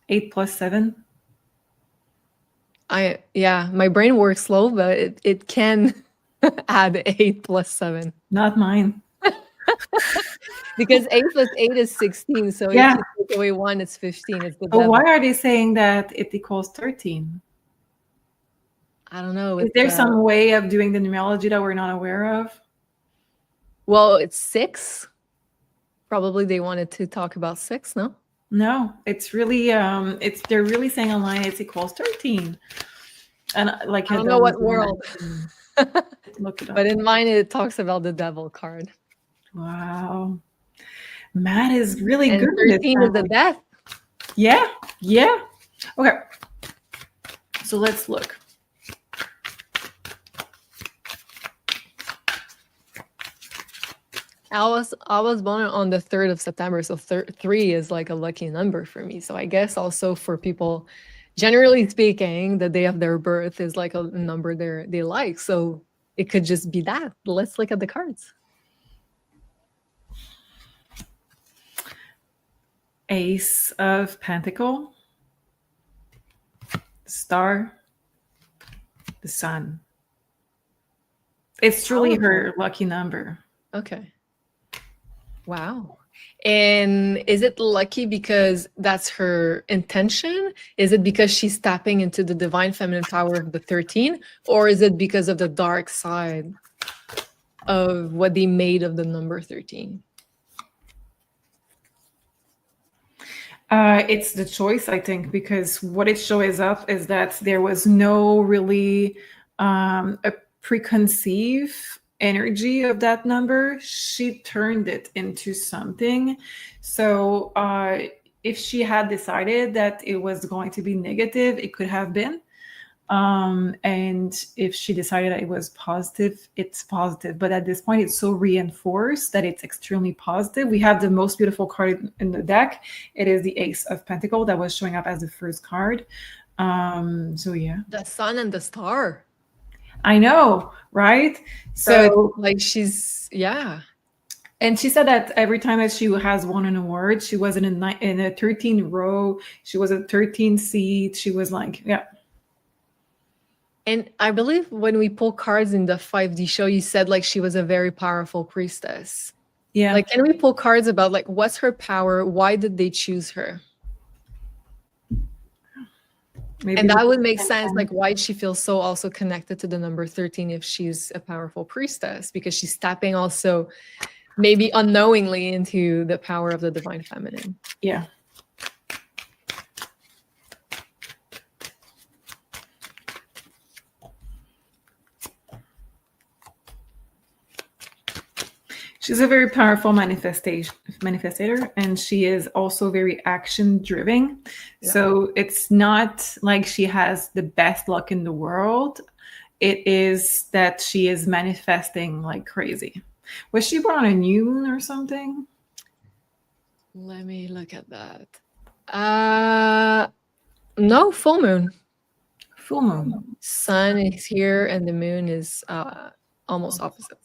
8 plus 7. My brain works slow, but it can add 8 plus 7. Not mine. Because 8 plus 8 is 16. So if you take away 1, it's 15. It's the But why are they saying that it equals 13? I don't know. Is there some way of doing the numerology that we're not aware of? Well, it's 6. Probably they wanted to talk about 6, no? No, it's really they're really saying online it's equals 13. And like I don't know what world. Look it up. But in mine it talks about the devil card. Wow. Matt is really good. 13 is the death. Yeah. Yeah. Okay. So let's look. I was born on the 3rd of September, so 3 is like a lucky number for me. So I guess also for people, generally speaking, the day of their birth is like a number they like. So it could just be that. Let's look at the cards. Ace of Pentacle, Star, the Sun. It's truly her lucky number. Okay. Wow. And is it lucky because that's her intention? Is it because she's tapping into the divine feminine power of the 13? Or is it because of the dark side of what they made of the number 13? It's the choice, I think, because what it shows up is that there was no really a preconceived energy of that number. She turned it into something. So if she had decided that it was going to be negative, it could have been. And if she decided that it was positive, it's positive. But at this point, it's so reinforced that it's extremely positive. We have the most beautiful card in the deck. It is the Ace of Pentacle that was showing up as the first card. So yeah, The sun and the star. I know, right? So like she's, yeah. And she said that every time that she has won an award, she was in a 13 row. She was a 13 seat. She was like, yeah. And I believe when we pull cards in the 5D show, you said like she was a very powerful priestess. Yeah. Like, can we pull cards about like what's her power? Why did they choose her? Maybe. And that would make sense. Like, why she feels so also connected to the number 13 if she's a powerful priestess? Because she's tapping also maybe unknowingly into the power of the divine feminine. Yeah. She's a very powerful manifestator, and she is also very action driven. Yeah. So it's not like she has the best luck in the world. It is that she is manifesting like crazy. Was she born on a new moon or something? Let me look at that. No, full moon. Full moon. Sun is here and the moon is almost opposite.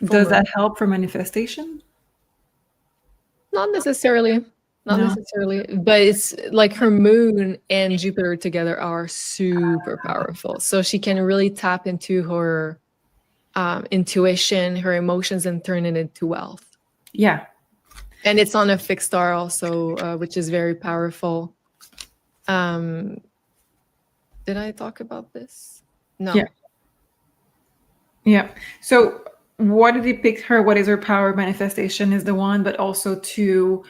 Does that help for manifestation? Not necessarily. Not necessarily. But it's like her moon and Jupiter together are super powerful. So she can really tap into her intuition, her emotions, and turn it into wealth. Yeah. And it's on a fixed star also, which is very powerful. Did I talk about this? No. Yeah. Yeah. So what did depict her? What is her power? Manifestation is the one, but also to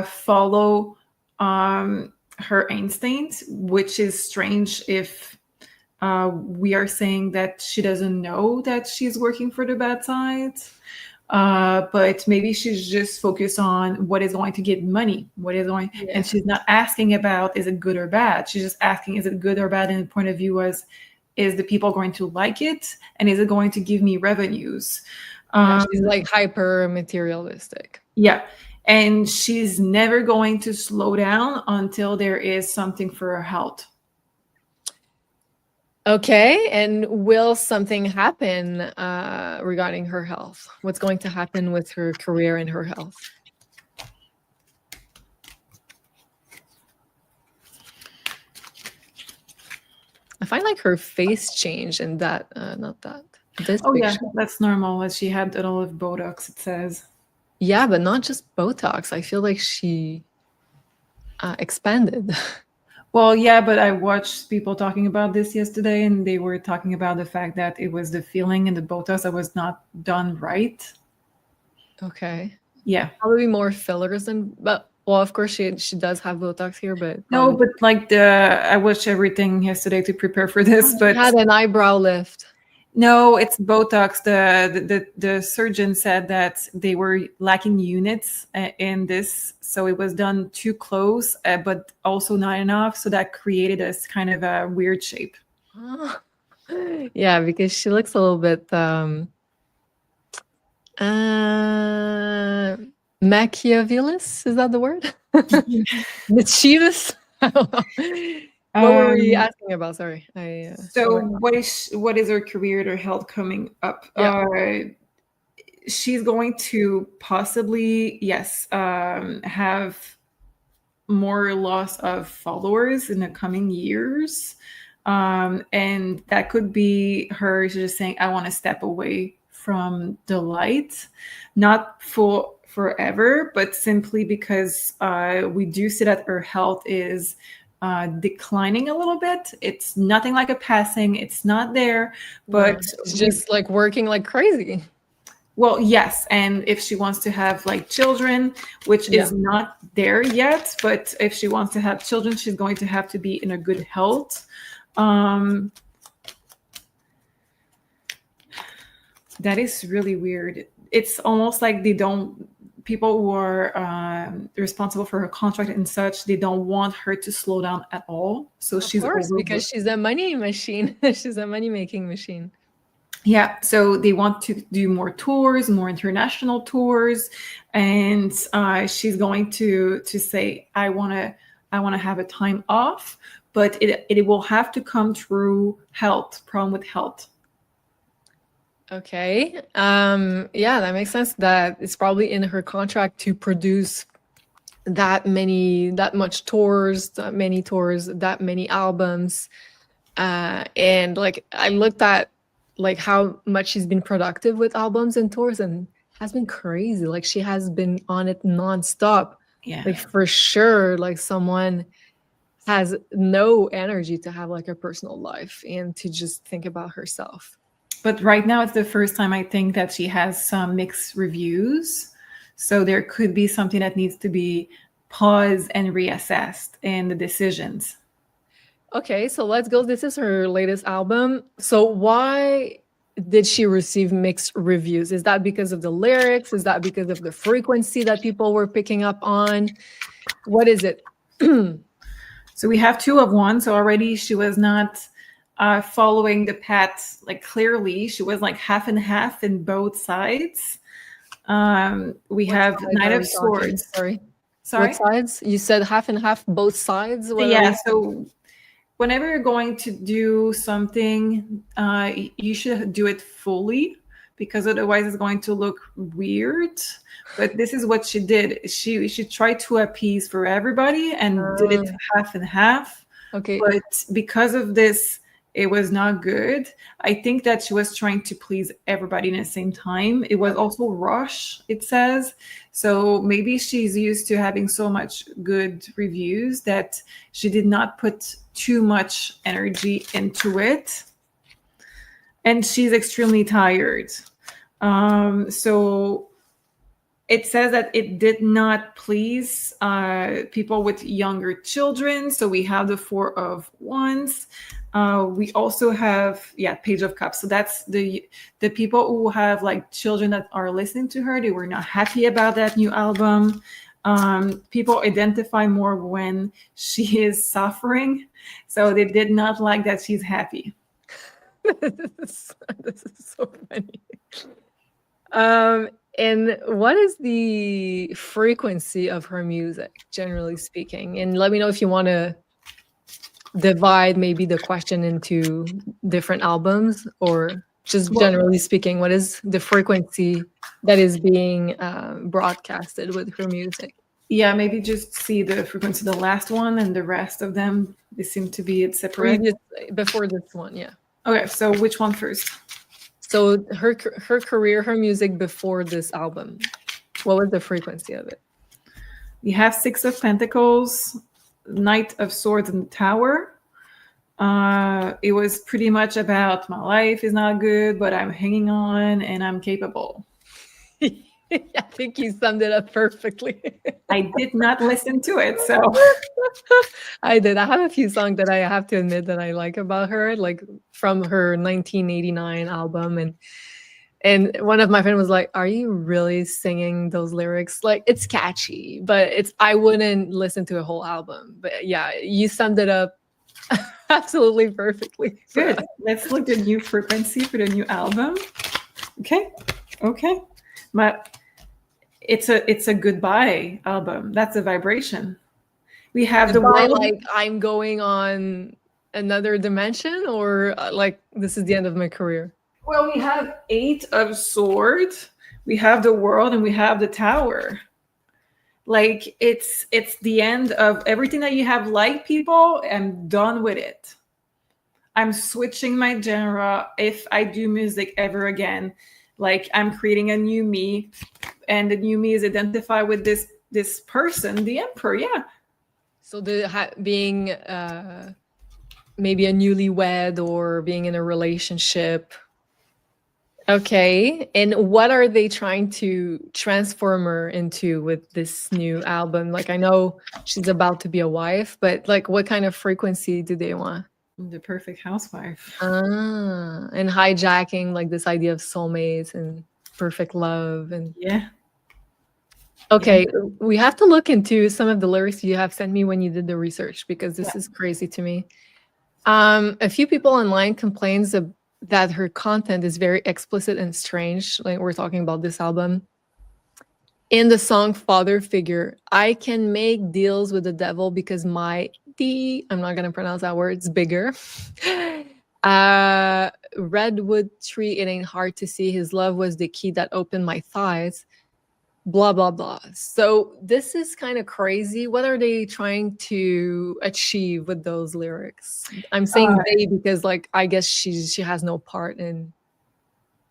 follow her instincts, which is strange if we are saying that she doesn't know that she's working for the bad side. But maybe she's just focused on what is going to get money, and she's not asking about is it good or bad. She's just asking, is it good or bad in the point of view as is the people going to like it, and is it going to give me revenues? She's like hyper materialistic. Yeah, and she's never going to slow down until there is something for her health. Okay, and will something happen regarding her health? What's going to happen with her career and her health? I find like her face changed and that, not that. This picture. Yeah, that's normal. As she had a lot of Botox, it says. Yeah, but not just Botox. I feel like she expanded. Well, yeah, but I watched people talking about this yesterday, and they were talking about the fact that it was the filling and the Botox that was not done right. Okay. Yeah. Probably more fillers but well, of course she does have Botox here, but no, but like I watched everything yesterday to prepare for this, but had an eyebrow lift. No, it's Botox. The surgeon said that they were lacking units in this, so it was done too close, but also not enough. So that created a kind of a weird shape. Oh. Yeah, because she looks a little bit uh Machiavellist, is that the word? Mischievous? I don't know. What were we Um, asking about? Sorry. I so forgot. what is her career or health coming up? Yeah. She's going to possibly, yes, have more loss of followers in the coming years. And that could be her just saying, I want to step away from the light, not for forever, but simply because we do see that her health is declining a little bit. It's nothing like a passing, it's not there, No, but she's we, just like working like crazy. well, yes, and if she wants to have like children, which Yeah. is not there yet, but if she wants to have children, she's going to have to be in a good health. Um, that is really weird. It's almost like they don't, people who are responsible for her contract and such, they don't want her to slow down at all. So Of she's course, because overworked. she's a money machine. She's a money making machine. Yeah, so they want to do more tours, more international tours, and she's going to say, I want to have a time off, but it will have to come through health, problem with health. Okay. Yeah, that makes sense that it's probably in her contract to produce that much tours, that many tours, that many albums. And like I looked at like how much she's been productive with albums and tours and has been crazy. Like she has been on it nonstop. Yeah, Like for sure, like someone has no energy to have like a personal life and to just think about herself. but right now it's the first time I think that she has some mixed reviews, so there could be something that needs to be paused and reassessed in the decisions. Okay, so let's go. This is her latest album. So why did she receive mixed reviews? Is that because of the lyrics? Is that because of the frequency that people were picking up on? What is it? So we have two of one. So already she was not following the path like clearly. She was like half and half in both sides. We What have sides Knight are of we talking? Swords. Sorry. What Sorry? sides? You said half and half, both sides. What are Yeah. we? So whenever you're going to do something, you should do it fully because otherwise it's going to look weird. But this is what she did. She tried to appease for everybody and did it Uh, half and half. okay. But because of this, it was not good. I think that she was trying to please everybody at the same time. It was Okay. also rush, it says. So maybe she's used to having so much good reviews that she did not put too much energy into it. And she's extremely tired. So it says that it did not please people with younger children. So we have the Four of Wands. We also have, yeah, Page of Cups. So that's the people who have like children that are listening to her. They were not happy about that new album. People identify more when she is suffering. So they did not like that she's happy. This is so funny. Um, and what is the frequency of her music, generally speaking? And let me know if you want to divide maybe the question into different albums or just Well, generally speaking, what is the frequency that is being broadcasted with her music? yeah, maybe just see the frequency of the last one and the rest of them. They seem to be separate. Previous, before this one, yeah. Okay, so which one first? So her career, her music before this album, what was the frequency of it? We have Six of Pentacles, Knight of Swords, and the Tower. It was pretty much about my life is not good, but I'm hanging on and I'm capable. I think you summed it up perfectly. I did not listen to it, so I did. I have a few songs that I have to admit that I like about her, like from her 1989 album, and one of my friends was like, "Are you really singing those lyrics? Like, it's catchy, but it's I wouldn't listen to a whole album." But yeah, you summed it up absolutely perfectly. good. Let's look at the new frequency for the new album. Okay. But it's a goodbye album. That's a vibration. We have the By world. like I'm going on another dimension, or like this is the end of my career. Well, we have 8 of Swords. We have the world, and we have the Tower. Like it's the end of everything that you have liked, people. I'm done with it. I'm switching my genre. If I do music ever again, like I'm creating a new me, and the new me is identified with this person, the Emperor. Yeah. So being maybe a newlywed or being in a relationship. Okay. And what are they trying to transform her into with this new album? Like I know she's about to be a wife, but like what kind of frequency do they want? The perfect housewife. And hijacking like this idea of soulmates and perfect love and Yeah. okay, we have to look into some of the lyrics you have sent me when you did the research because this is crazy to me. A few people online complains that her content is very explicit and strange. Like we're talking about this album. In the song Father Figure, I can make deals with the devil because I'm not going to pronounce that word, it's bigger. Redwood tree, it ain't hard to see. His love was the key that opened my thighs. Blah, blah, blah. So this is kind of crazy. What are they trying to achieve with those lyrics? I'm saying they because like, I guess she has no part in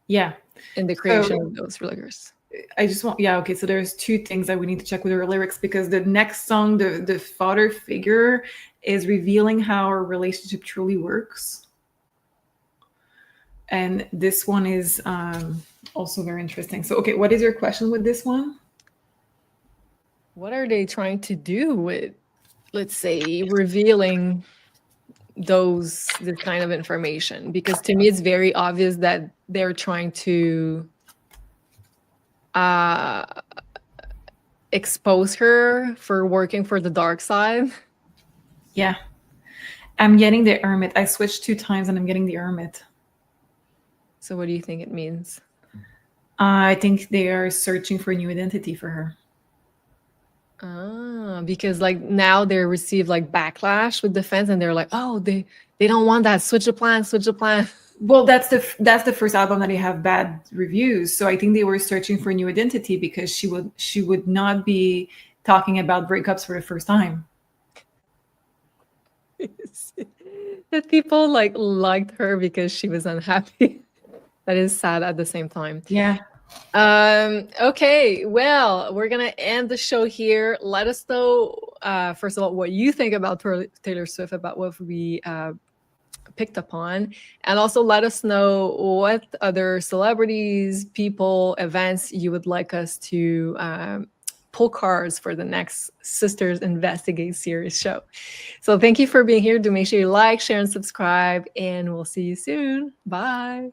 the creation of those lyrics. I just want, okay. So there's 2 things that we need to check with her lyrics because the next song, the Father Figure, is revealing how our relationship truly works. And this one is also very interesting. So, okay, what is your question with this one? What are they trying to do with, let's say, revealing this kind of information? Because to me, it's very obvious that they're trying to expose her for working for the dark side. Yeah. I'm getting the Hermit. I switched 2 times and I'm getting the Hermit. So what do you think it means? I think they are searching for a new identity for her. Because like now they receive like backlash with the fans and they're like, oh, they don't want that. Switch the plan. Well, that's the first album that they have bad reviews. So I think they were searching for a new identity because she would not be talking about breakups for the first time. That people like liked her because she was unhappy. That is sad at the same time. Yeah. Okay, well, we're gonna end the show here. Let us know first of all what you think about Taylor Swift, about what we picked upon, and also let us know what other celebrities, people, events you would like us to pull cards for the next Sisters Investigate series show. So thank you for being here. Do make sure you like, share, and subscribe, and we'll see you soon. Bye.